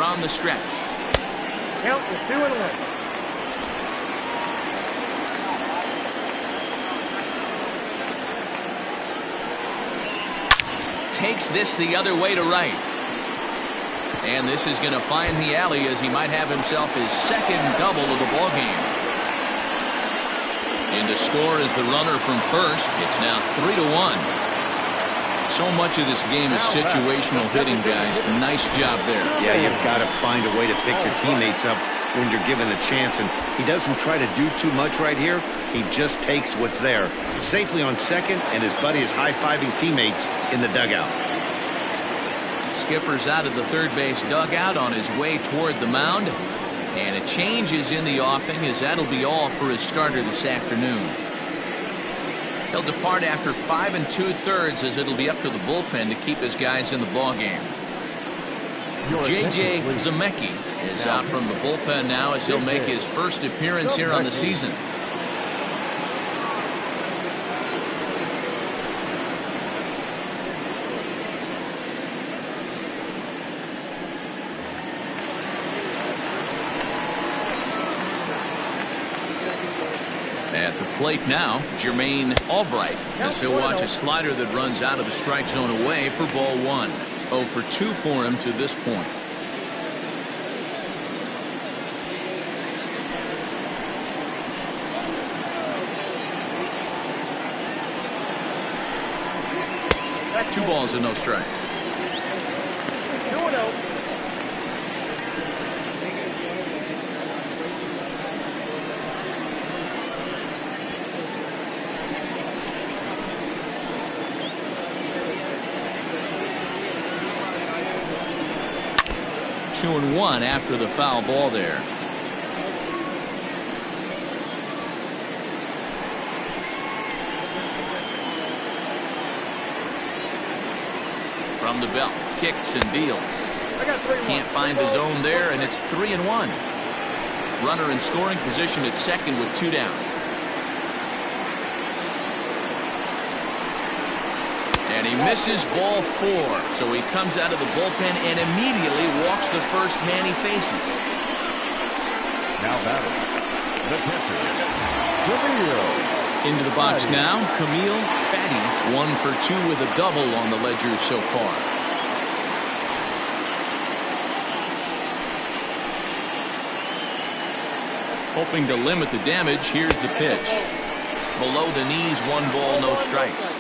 [SPEAKER 1] from the stretch.
[SPEAKER 3] Count is 2-1.
[SPEAKER 1] Takes this the other way to right. And this is going to find the alley as he might have himself his second double of the ball game. And to score is the runner from first. It's now 3-1. So much of this game is situational hitting, guys. Nice job there.
[SPEAKER 2] Yeah, you've got to find a way to pick your teammates up when you're given the chance, and he doesn't try to do too much right here. He just takes what's there. Safely on second, and his buddy is high-fiving teammates in the dugout.
[SPEAKER 1] Skipper's out of the third base dugout on his way toward the mound. And a change is in the offing, as that'll be all for his starter this afternoon. He'll depart after 5 2/3, as it'll be up to the bullpen to keep his guys in the ballgame. J.J. Zemecki is out from the bullpen now, as he'll make his first appearance here on the season. At the plate now, Jermaine Albright, as he'll watch a slider that runs out of the strike zone away for ball 1. 0 for 2 for him to this point. Two balls and no strikes.
[SPEAKER 3] 2-0.
[SPEAKER 1] 2-1 after the foul ball there. From the belt, kicks and deals. Can't find the zone there, and it's 3-1. Runner in scoring position at second with 2 down. And he misses ball 4, so he comes out of the bullpen and immediately walks the first man he faces.
[SPEAKER 5] Now batting, the catcher, Camille.
[SPEAKER 1] Into the box now, Camille Fatty, 1 for 2 with a double on the ledger so far. Hoping to limit the damage, here's the pitch. Below the knees, 1 ball, no strikes.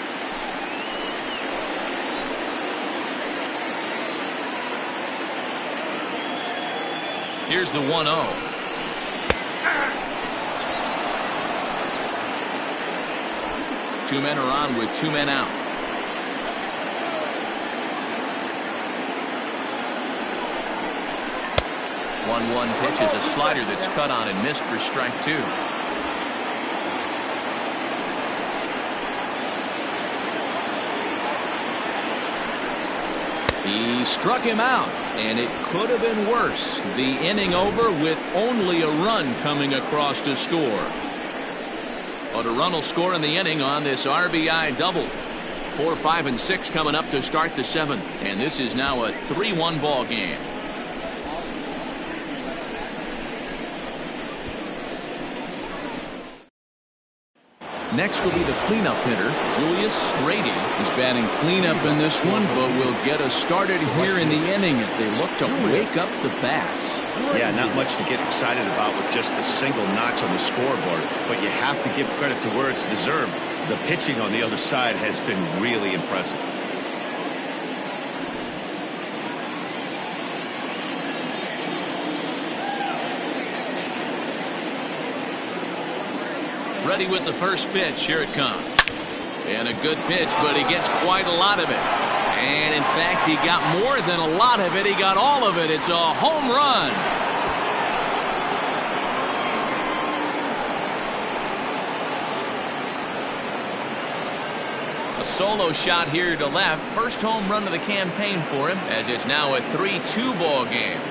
[SPEAKER 1] Here's the 1-0. Two men are on with 2 men out. One 1 pitch is a slider that's cut on and missed for strike 2. He struck him out, and it could have been worse. The inning over with only a run coming across to score. But a run will score in the inning on this RBI double. 4, 5, and 6 coming up to start the 7th, and this is now a 3-1 ball game. Next will be the cleanup hitter, Julius Grady. He's batting cleanup in this one, but will get us started here in the inning as they look to wake up the bats.
[SPEAKER 2] Yeah, not much to get excited about with just a single notch on the scoreboard, but you have to give credit to where it's deserved. The pitching on the other side has been really impressive.
[SPEAKER 1] Ready with the first pitch. Here it comes. And a good pitch, but he gets quite a lot of it. And in fact, he got more than a lot of it. He got all of it. It's a home run. A solo shot here to left. First home run of the campaign for him, as it's now a 3-2 ball game.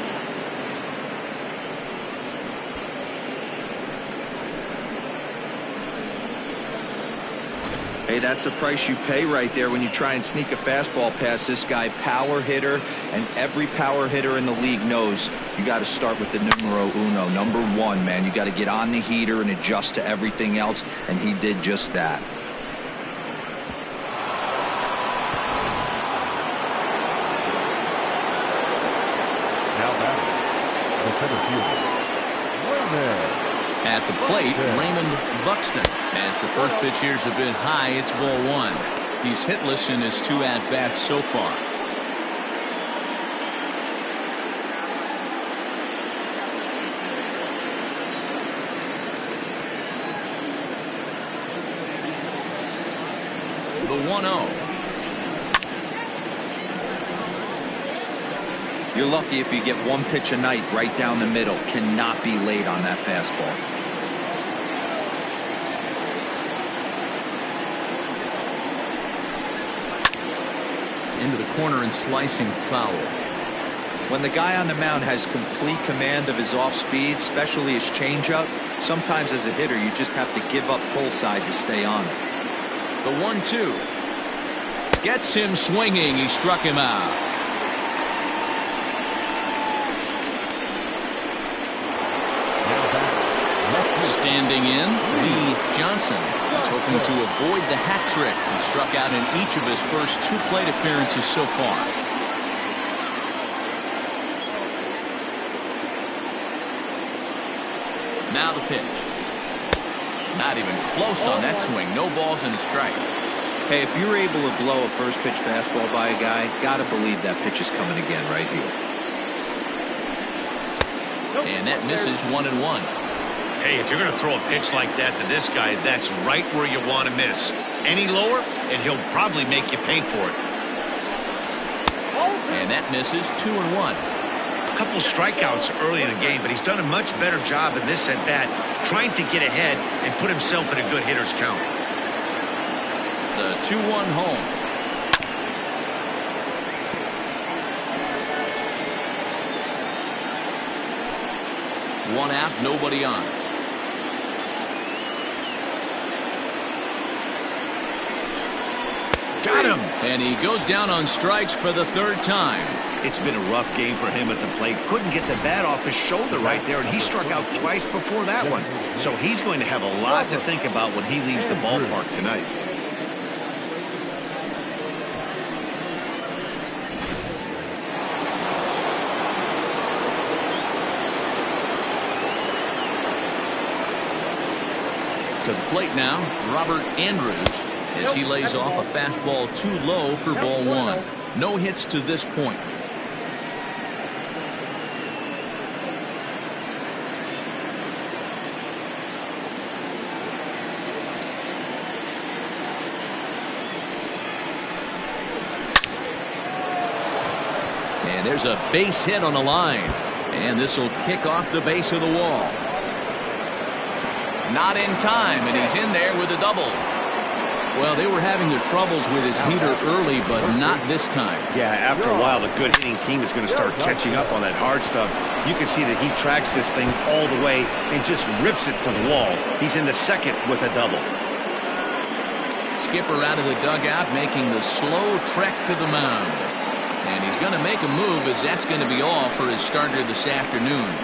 [SPEAKER 4] Hey, that's the price you pay right there when you try and sneak a fastball past this guy. Power hitter, and every power hitter in the league knows you got to start with the numero uno, number one, man. You got to get on the heater and adjust to everything else, and he did just that.
[SPEAKER 5] Now batting, the center fielder, Raymond.
[SPEAKER 1] At the plate, Raymond Buxton. As the first pitch here's a bit high, it's ball one. He's hitless in his 2 at-bats so far. The 1-0.
[SPEAKER 4] You're lucky if you get one pitch a night right down the middle. Cannot be late on that fastball.
[SPEAKER 1] Into the corner and slicing foul.
[SPEAKER 4] When the guy on the mound has complete command of his off speed, especially his changeup, sometimes as a hitter you just have to give up pull side to stay on it.
[SPEAKER 1] The 1-2 gets him swinging. He struck him out. Standing in, Lee Johnson is hoping to avoid the hat trick. He struck out in each of his first 2 plate appearances so far. Now the pitch. Not even close on that swing. No balls and a strike.
[SPEAKER 4] Hey, if you're able to blow a first pitch fastball by a guy, gotta believe that pitch is coming again right here.
[SPEAKER 1] And that misses 1-1.
[SPEAKER 2] Hey, if you're going to throw a pitch like that to this guy, that's right where you want to miss. Any lower, and he'll probably make you pay for it.
[SPEAKER 1] And that misses 2-1.
[SPEAKER 2] A couple strikeouts early in the game, but he's done a much better job in this at-bat trying to get ahead and put himself in a good hitter's count.
[SPEAKER 1] The 2-1 home. One out, nobody on. Got him! And he goes down on strikes for the 3rd time.
[SPEAKER 2] It's been a rough game for him at the plate. Couldn't get the bat off his shoulder right there, and he struck out twice before that one. So he's going to have a lot to think about when he leaves the ballpark tonight.
[SPEAKER 1] To the plate now, Robert Andrews, as he lays off a fastball too low for ball one. No hits to this point. And there's a base hit on the line. And this will kick off the base of the wall. Not in time, and he's in there with a double. Well, they were having their troubles with his heater early, but not this time.
[SPEAKER 2] Yeah, after a while, the good hitting team is going to start catching up on that hard stuff. You can see that he tracks this thing all the way and just rips it to the wall. He's in the second with a double.
[SPEAKER 1] Skipper out of the dugout, making the slow trek to the mound. And he's going to make a move, as that's going to be all for his starter this afternoon.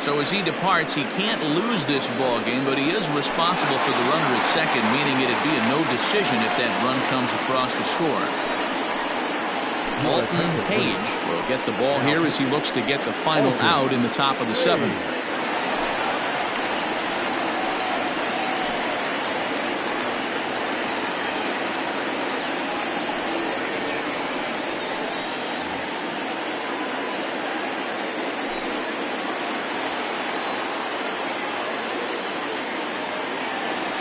[SPEAKER 1] So as he departs, he can't lose this ball game, but he is responsible for the runner at second, meaning it'd be a no decision if that run comes across to score. Alton Page will get the ball here as he looks to get the final out in the top of the 7th.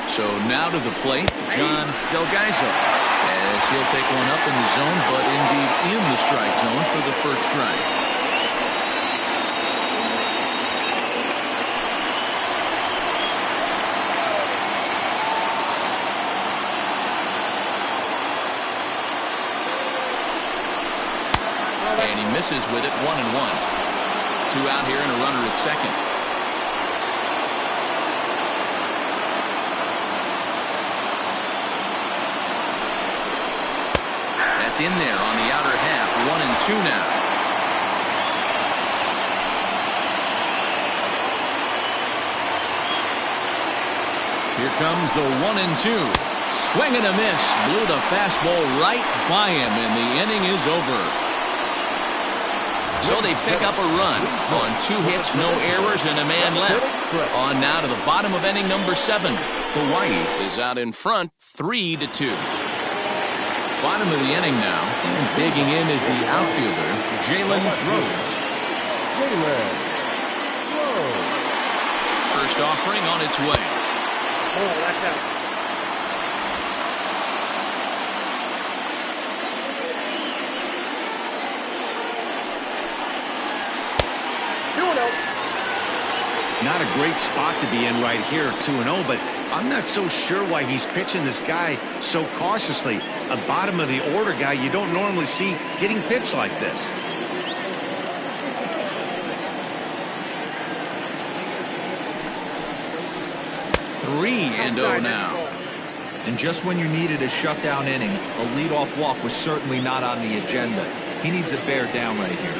[SPEAKER 1] So now to the plate, John Delgaizo, as he'll take one up in the zone, but indeed in the strike zone for the first strike. And he misses with it, 1-1. 2 out here and a runner at second. That's in there on the outer half. 1-2 now. Here comes the 1-2. Swing and a miss. Blew the fastball right by him, and the inning is over. So they pick up a run on 2 hits, no errors, and a man left. On now to the bottom of inning number 7. Hawaii is out in front, 3-2. Bottom of the inning now, and digging in is the outfielder, Jalen Rose. First offering on its way.
[SPEAKER 3] Oh, that's out.
[SPEAKER 2] Not a great spot to be in right here, 2-0, but I'm not so sure why he's pitching this guy so cautiously. A bottom of the order guy you don't normally see getting pitched like this.
[SPEAKER 1] Three and 0 now.
[SPEAKER 4] And just when you needed a shutdown inning, a leadoff walk was certainly not on the agenda. He needs a bear down right here.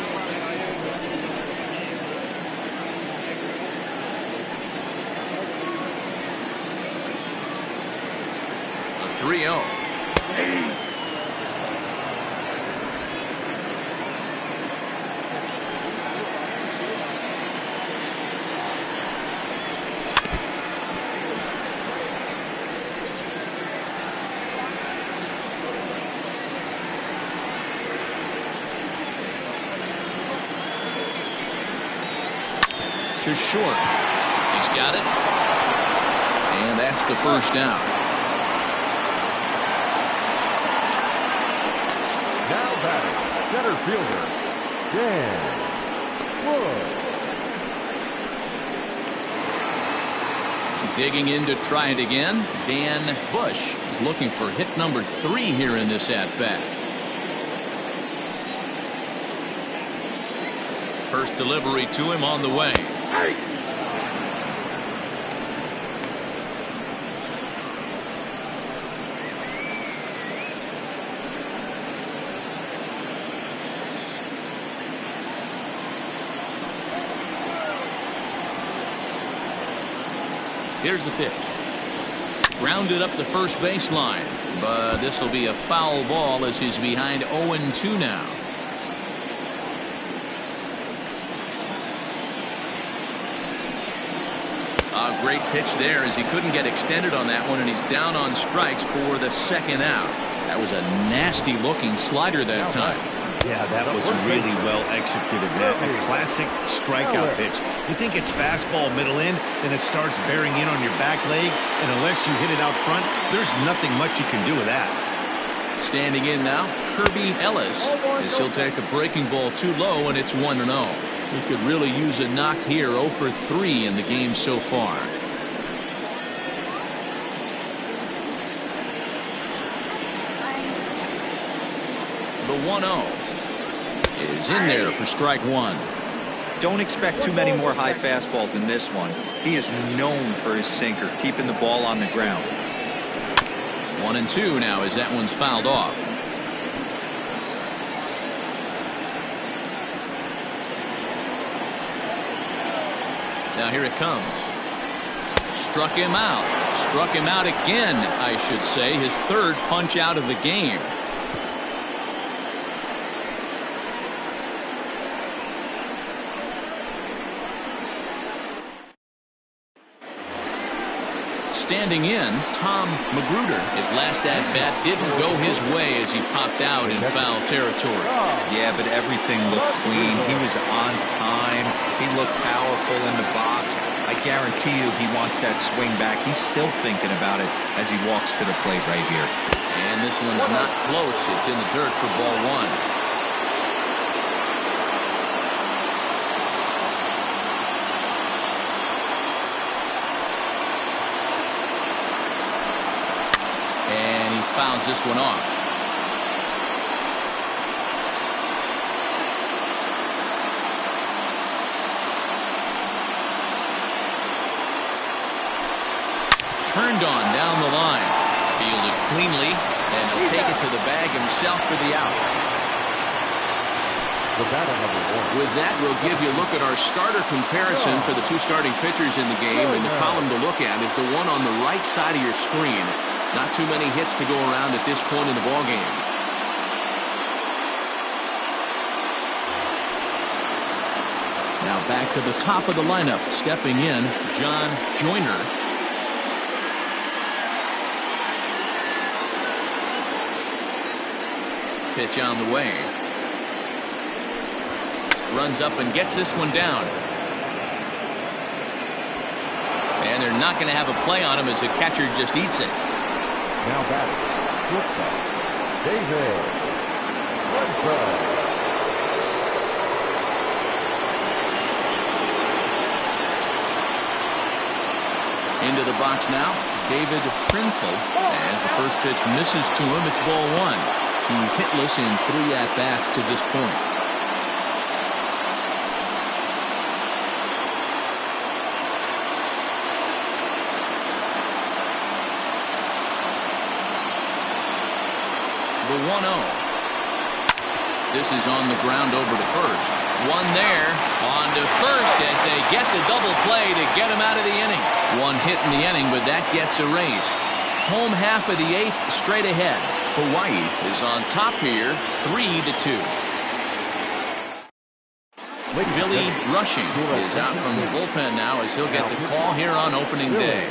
[SPEAKER 1] A 3-0. To short. He's got it. And that's the first down.
[SPEAKER 5] Now batting, center fielder, Dan Bush.
[SPEAKER 1] Digging in to try it again. Dan Bush is looking for hit number 3 here in this at-bat. First delivery to him on the way. Here's the pitch. Grounded up the first baseline, but this will be a foul ball as he's behind 0-2 now. A great pitch there as he couldn't get extended on that one, and he's down on strikes for the second out. That was a nasty looking slider that time.
[SPEAKER 2] Yeah, that was really well executed, Matt. A classic strikeout pitch. You think it's fastball middle in, then it starts bearing in on your back leg, and unless you hit it out front, there's nothing much you can do with that.
[SPEAKER 1] Standing in now, Kirby Ellis, as he'll take a breaking ball too low, and it's 1-0. He could really use a knock here. 0 for 3 in the game so far. The 1-0 is in there for strike 1.
[SPEAKER 4] Don't expect too many more high fastballs in this one. He is known for his sinker, keeping the ball on the ground.
[SPEAKER 1] 1-2 now as that one's fouled off. Now here it comes. Struck him out. Struck him out again, I should say. His third punch out of the game. Standing in, Tom Magruder. His last at-bat didn't go his way as he popped out in foul territory.
[SPEAKER 4] Yeah, but everything looked clean. He was on time. He looked powerful in the box. I guarantee you he wants that swing back. He's still thinking about it as he walks to the plate right here.
[SPEAKER 1] And this one's not close. It's in the dirt for ball 1. Fouls this one off. Turned on down the line. Fielded cleanly, And he'll take it to the bag himself for the out.
[SPEAKER 5] The batter, number 1.
[SPEAKER 1] With that, we'll give you a look at our starter comparison for the two starting pitchers in the game. And the column to look at is the one on the right side of your screen. Not too many hits to go around at this point in the ballgame. Now back to the top of the lineup. Stepping in, John Joyner. Pitch on the way. Runs up and gets this one down. And they're not going to have a play on him as the catcher just eats it.
[SPEAKER 5] Now batting, shortstop, David.
[SPEAKER 1] Into the box now, David Trinful. As the first pitch misses to him, it's ball 1. He's hitless in 3 at-bats to this point. The 1-0. This is on the ground over to first. One there, on to first as they get the double play to get him out of the inning. One hit in the inning, but that gets erased. Home half of the 8th straight ahead. Hawaii is on top here, 3-2. Billy Rushing is out from the bullpen now as he'll get the call here on opening day.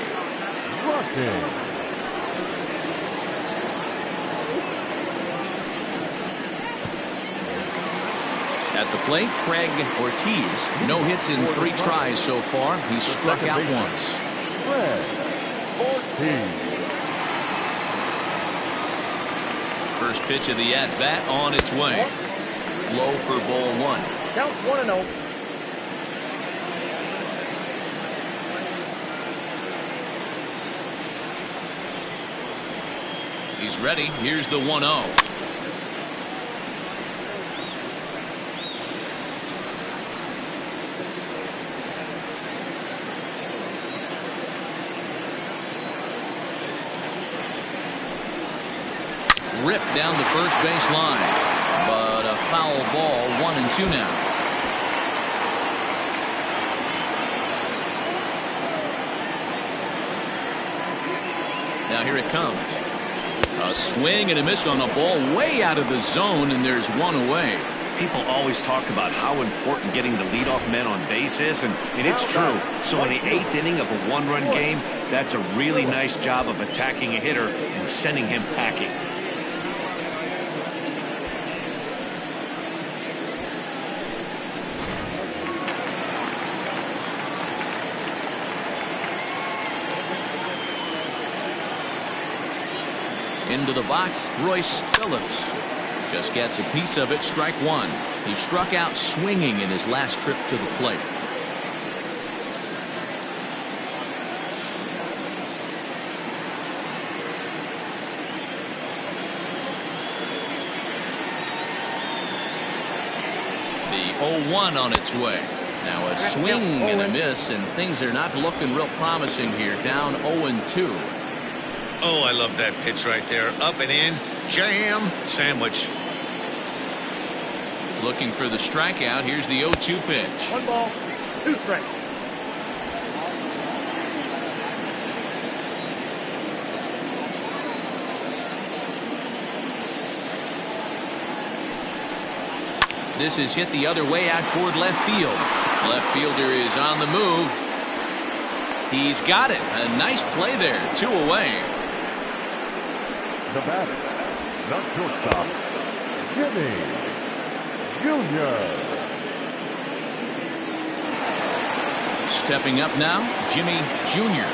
[SPEAKER 1] At the plate, Craig Ortiz. No hits in 3 tries so far. He's struck out once. First pitch of the at-bat on its way. Low for ball 1.
[SPEAKER 3] Count 1-0.
[SPEAKER 1] He's ready. Here's the 1-0. Ripped down the first base line, but a foul ball. 1-2 now. Now here it comes. A swing and a miss on a ball way out of the zone, and there's one away.
[SPEAKER 2] People always talk about how important getting the leadoff men on base is, and it's true. So in the 8th inning of a 1-run game, that's a really nice job of attacking a hitter and sending him packing.
[SPEAKER 1] Into the box, Royce Phillips just gets a piece of it. Strike 1. He struck out swinging in his last trip to the plate. The 0-1 on its way. Now a swing and a miss, and things are not looking real promising here. Down 0-2.
[SPEAKER 2] Oh, I love that pitch right there. Up and in, jam, sandwich.
[SPEAKER 1] Looking for the strikeout. Here's the 0-2 pitch.
[SPEAKER 3] 1 ball, 2 strikes.
[SPEAKER 1] This is hit the other way out toward left field. Left fielder is on the move. He's got it. A nice play there. 2 away.
[SPEAKER 5] The batter, the shortstop, Jimmy Jr.
[SPEAKER 1] Stepping up now, Jimmy Jr.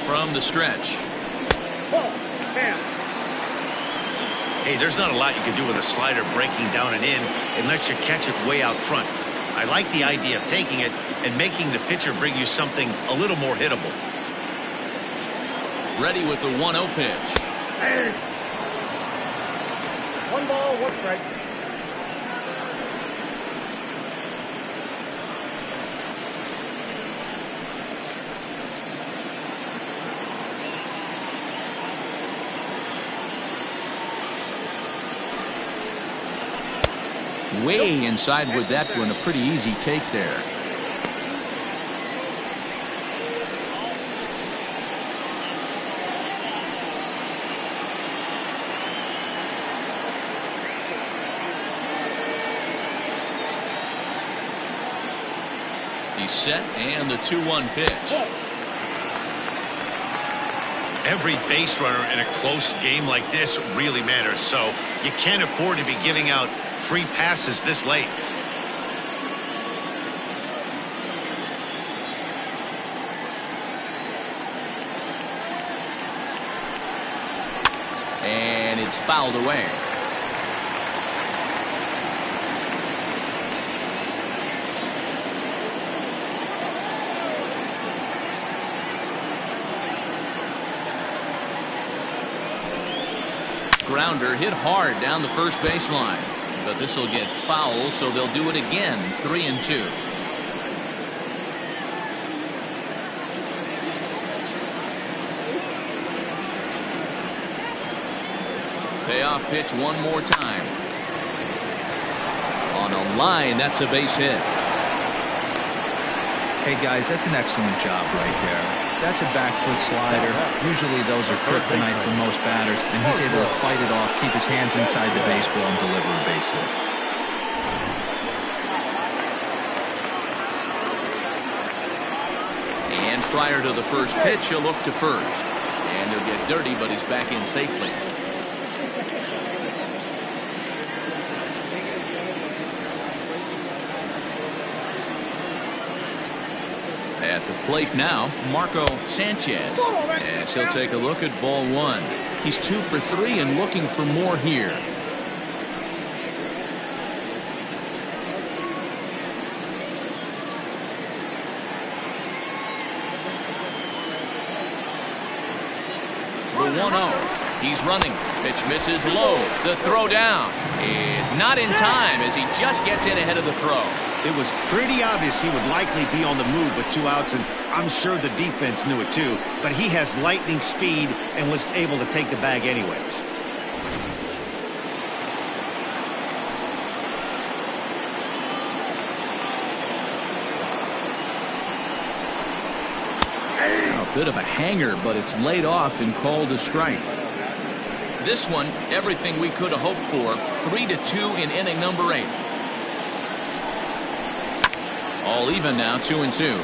[SPEAKER 1] From the stretch.
[SPEAKER 3] Ball, 10.
[SPEAKER 2] Hey, there's not a lot you can do with a slider breaking down and in unless you catch it way out front. I like the idea of taking it and making the pitcher bring you something a little more hittable.
[SPEAKER 1] Ready with the 1-0 pitch.
[SPEAKER 3] Hey. 1 ball, 1 strike.
[SPEAKER 1] Way inside with that one. A pretty easy take there. He's set, and the 2-1 pitch.
[SPEAKER 2] Every base runner in a close game like this really matters, so you can't afford to be giving out free passes this late.
[SPEAKER 1] And it's fouled away. Grounder hit hard down the first baseline, but this will get foul, so they'll do it again. 3-2. Payoff pitch one more time. On a line, that's a base hit.
[SPEAKER 4] Hey guys, that's an excellent job right there. That's a back foot slider. Usually those are kryptonite for most batters, and he's able to fight it off, keep his hands inside the baseball, and deliver a base hit.
[SPEAKER 1] And prior to the first pitch, he'll look to first. And he'll get dirty, but he's back in safely. At the plate now, Marco Sanchez, as he'll take a look at ball one. He's 2 for 3 and looking for more here. The 1-0. He's running. Pitch misses low. The throw down is not in time as he just gets in ahead of the throw.
[SPEAKER 2] It was pretty obvious he would likely be on the move with 2 outs, and I'm sure the defense knew it too, but he has lightning speed and was able to take the bag anyways.
[SPEAKER 1] A bit of a hanger, but it's laid off and called a strike. This one, everything we could have hoped for. 3-2 in inning number 8. All even now, 2-2.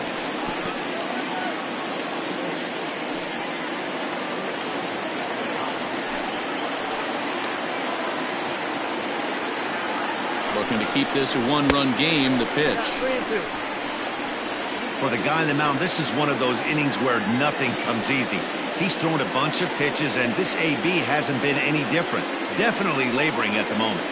[SPEAKER 1] Looking to keep this a 1-run game. The pitch.
[SPEAKER 3] 3-2.
[SPEAKER 2] For the guy on the mound, this is one of those innings where nothing comes easy. He's thrown a bunch of pitches, and this AB hasn't been any different. Definitely laboring at the moment.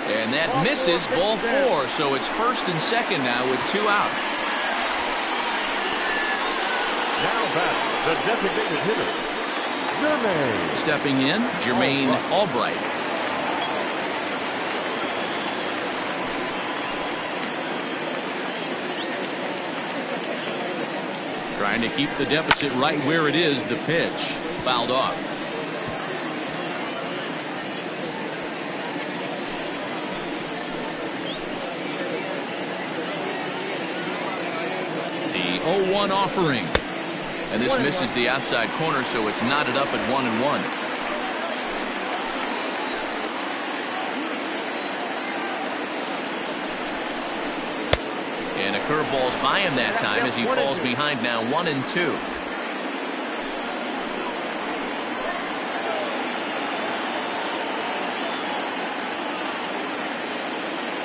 [SPEAKER 1] And that misses ball 4, so it's first and second now with 2 out.
[SPEAKER 5] Now back, the designated hitter, Jermaine.
[SPEAKER 1] Stepping in, Jermaine Albright. Trying to keep the deficit right where it is. The pitch fouled off. The 0-1 offering. And this misses the outside corner, so it's knotted up at 1-1. And a curveball's by him that time as he falls behind now 1-2.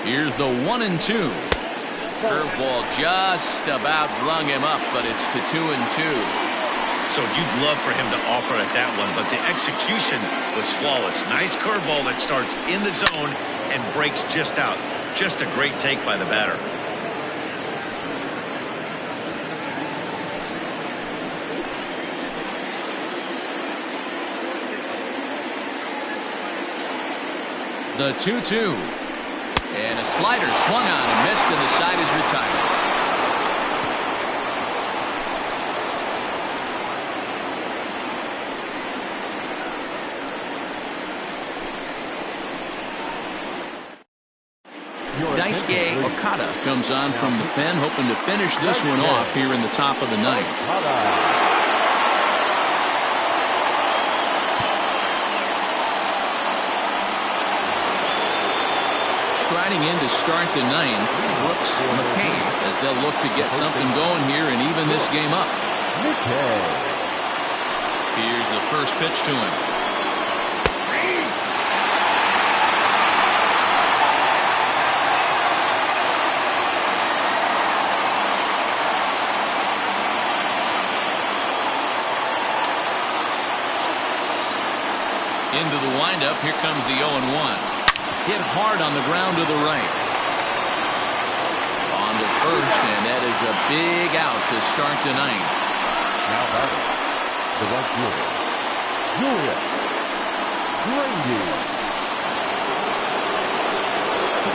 [SPEAKER 1] Here's the 1-2. Curveball just about rung him up, but it's to 2-2.
[SPEAKER 2] So you'd love for him to offer at that one, but the execution was flawless. Nice curveball that starts in the zone and breaks just out. Just a great take by the batter. The 2-2.
[SPEAKER 1] And a slider swung on and missed, and the side is retired. Daisuke Okada comes on from the pen, hoping to finish this one off here in the top of the ninth. Striding in to start the ninth, Brooks McCain, as they'll look to get something going here and even this game up. Here's the first pitch to him. Into the windup, here comes the 0-1. Hit hard on the ground to the right. On to first, and that is a big out to start the ninth.
[SPEAKER 5] Now batting, the right fielder, Julius Grady.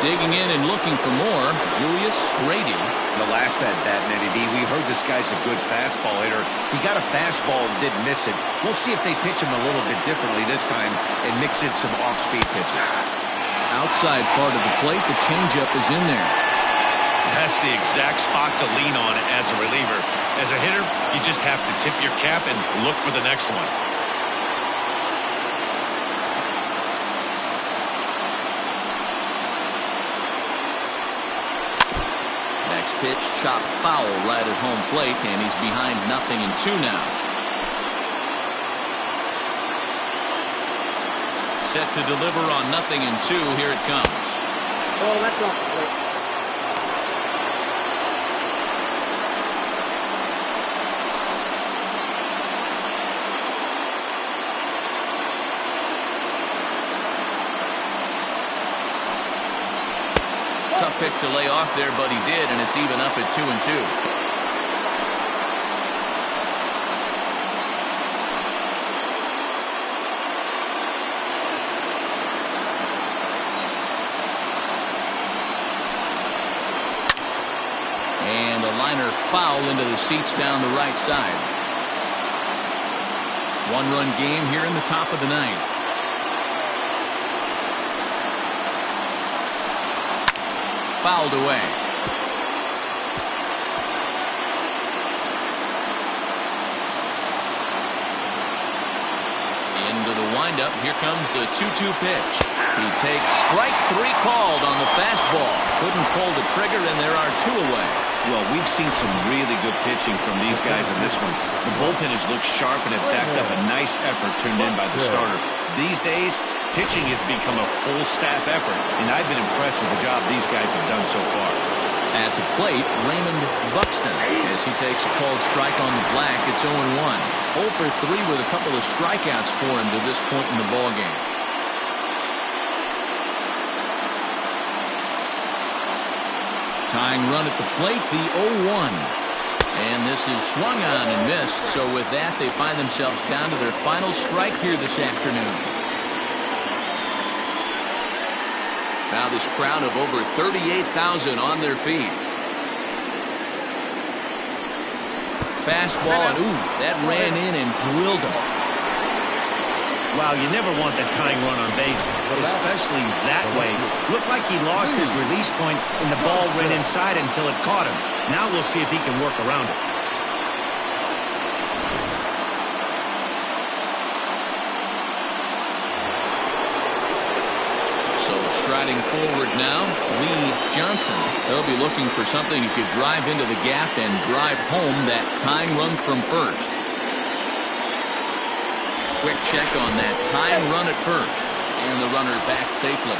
[SPEAKER 1] Digging in and looking for more, Julius Grady.
[SPEAKER 2] The last at-bat, Nettie D, we heard this guy's a good fastball hitter. He got a fastball and didn't miss it. We'll see if they pitch him a little bit differently this time and mix in some off-speed pitches.
[SPEAKER 1] Outside part of the plate, the changeup is in there.
[SPEAKER 2] That's the exact spot to lean on as a reliever. As a hitter, you just have to tip your cap and look for the next one.
[SPEAKER 1] Next pitch, chopped foul right at home plate, and he's behind 0-2 now. Set to deliver on 0-2. Here it comes.
[SPEAKER 3] Oh, that's off the plate.
[SPEAKER 1] Tough pitch to lay off there, but he did, and it's even up at 2-2. And a liner foul into the seats down the right side. One-run game here in the top of the ninth. Fouled away. Into the windup. Here comes the 2-2 pitch. He takes strike three called on the fastball. Couldn't pull the trigger, and there are two away.
[SPEAKER 2] Well, we've seen some really good pitching from these guys in this one. The bullpen has looked sharp and have backed up a nice effort turned in by the starter. These days, pitching has become a full staff effort, and I've been impressed with the job these guys have done so far.
[SPEAKER 1] At the plate, Raymond Buxton, as he takes a called strike on the black. It's 0-1. 0 for 3 with a couple of strikeouts for him to this point in the ballgame. Tying run at the plate, the 0-1. And this is swung on and missed. So with that, they find themselves down to their final strike here this afternoon. Now this crowd of over 38,000 on their feet. Fastball, and ooh, that ran in and drilled him.
[SPEAKER 2] Wow, you never want the tying run on base, especially that way. Looked like he lost his release point, and the ball ran inside until it caught him. Now we'll see if he can work around it.
[SPEAKER 1] So striding forward now, Lee Johnson. He'll be looking for something he could drive into the gap and drive home that tying run from first. Quick check on that tying run at first, and the runner back safely.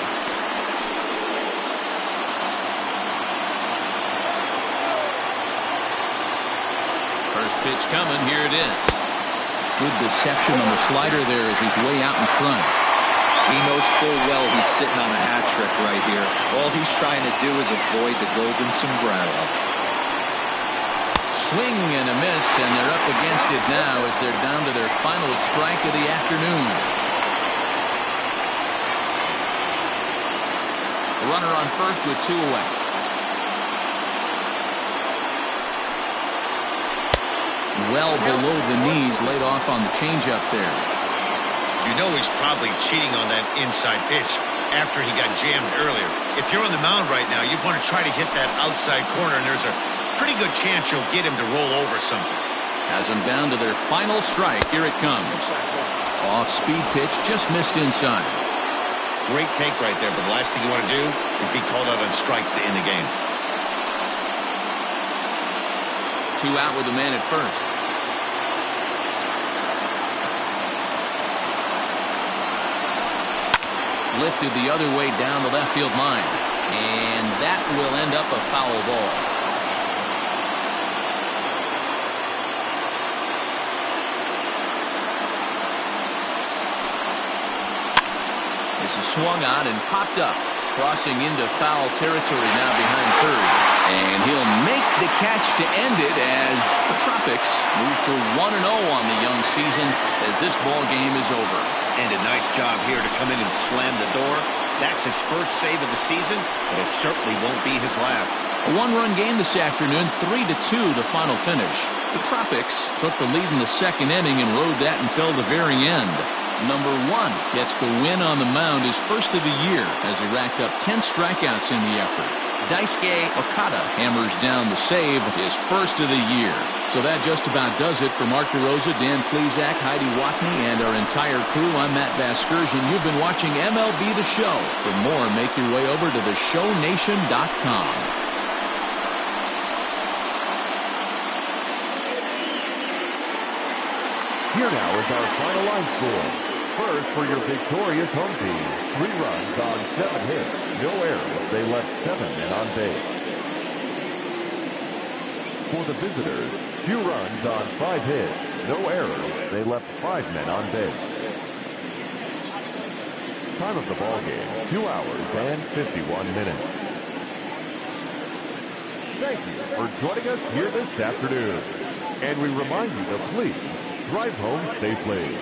[SPEAKER 1] First pitch coming, here it is. Good deception on the slider there as he's way out in front.
[SPEAKER 4] He knows full well he's sitting on a hat trick right here. All he's trying to do is avoid the golden sombrero.
[SPEAKER 1] Swing and a miss, and they're up against it now as they're down to their final strike of the afternoon. Runner on first with 2 away. Well below the knees, laid off on the changeup there.
[SPEAKER 2] You know he's probably cheating on that inside pitch after he got jammed earlier. If you're on the mound right now, you want to try to hit that outside corner, and there's a pretty good chance you'll get him to roll over something.
[SPEAKER 1] Has them down to their final strike. Here it comes. Off-speed pitch, just missed inside.
[SPEAKER 2] Great take right there, but the last thing you want to do is be called out on strikes to end the game.
[SPEAKER 1] 2 out with the man at first. Lifted the other way down the left field line. And that will end up a foul ball. This is swung on and popped up. Crossing into foul territory now behind third. And he'll make the catch to end it as the Tropics move to 1-0 on the young season as this ball game is over.
[SPEAKER 2] And a nice job here to come in and slam the door. That's his first save of the season, but it certainly won't be his last.
[SPEAKER 1] A 1-run game this afternoon, 3-2 the final finish. The Tropics took the lead in the second inning and rode that until the very end. Number 1 gets the win on the mound, his first of the year, as he racked up 10 strikeouts in the effort. Daisuke Okada hammers down the save, his first of the year. So that just about does it for Mark DeRosa, Dan Plesac, Heidi Watney, and our entire crew. I'm Matt Vasgersian. You've been watching MLB The Show. For more, make your way over to theshownation.com.
[SPEAKER 5] Here now is our final line score. First for your victorious home team, 3 runs on 7 hits, no errors. They left 7 men on base. For the visitors, 2 runs on 5 hits, no errors. They left 5 men on base. Time of the ball game, 2 hours and 51 minutes. Thank you for joining us here this afternoon. And we remind you to please drive home safely.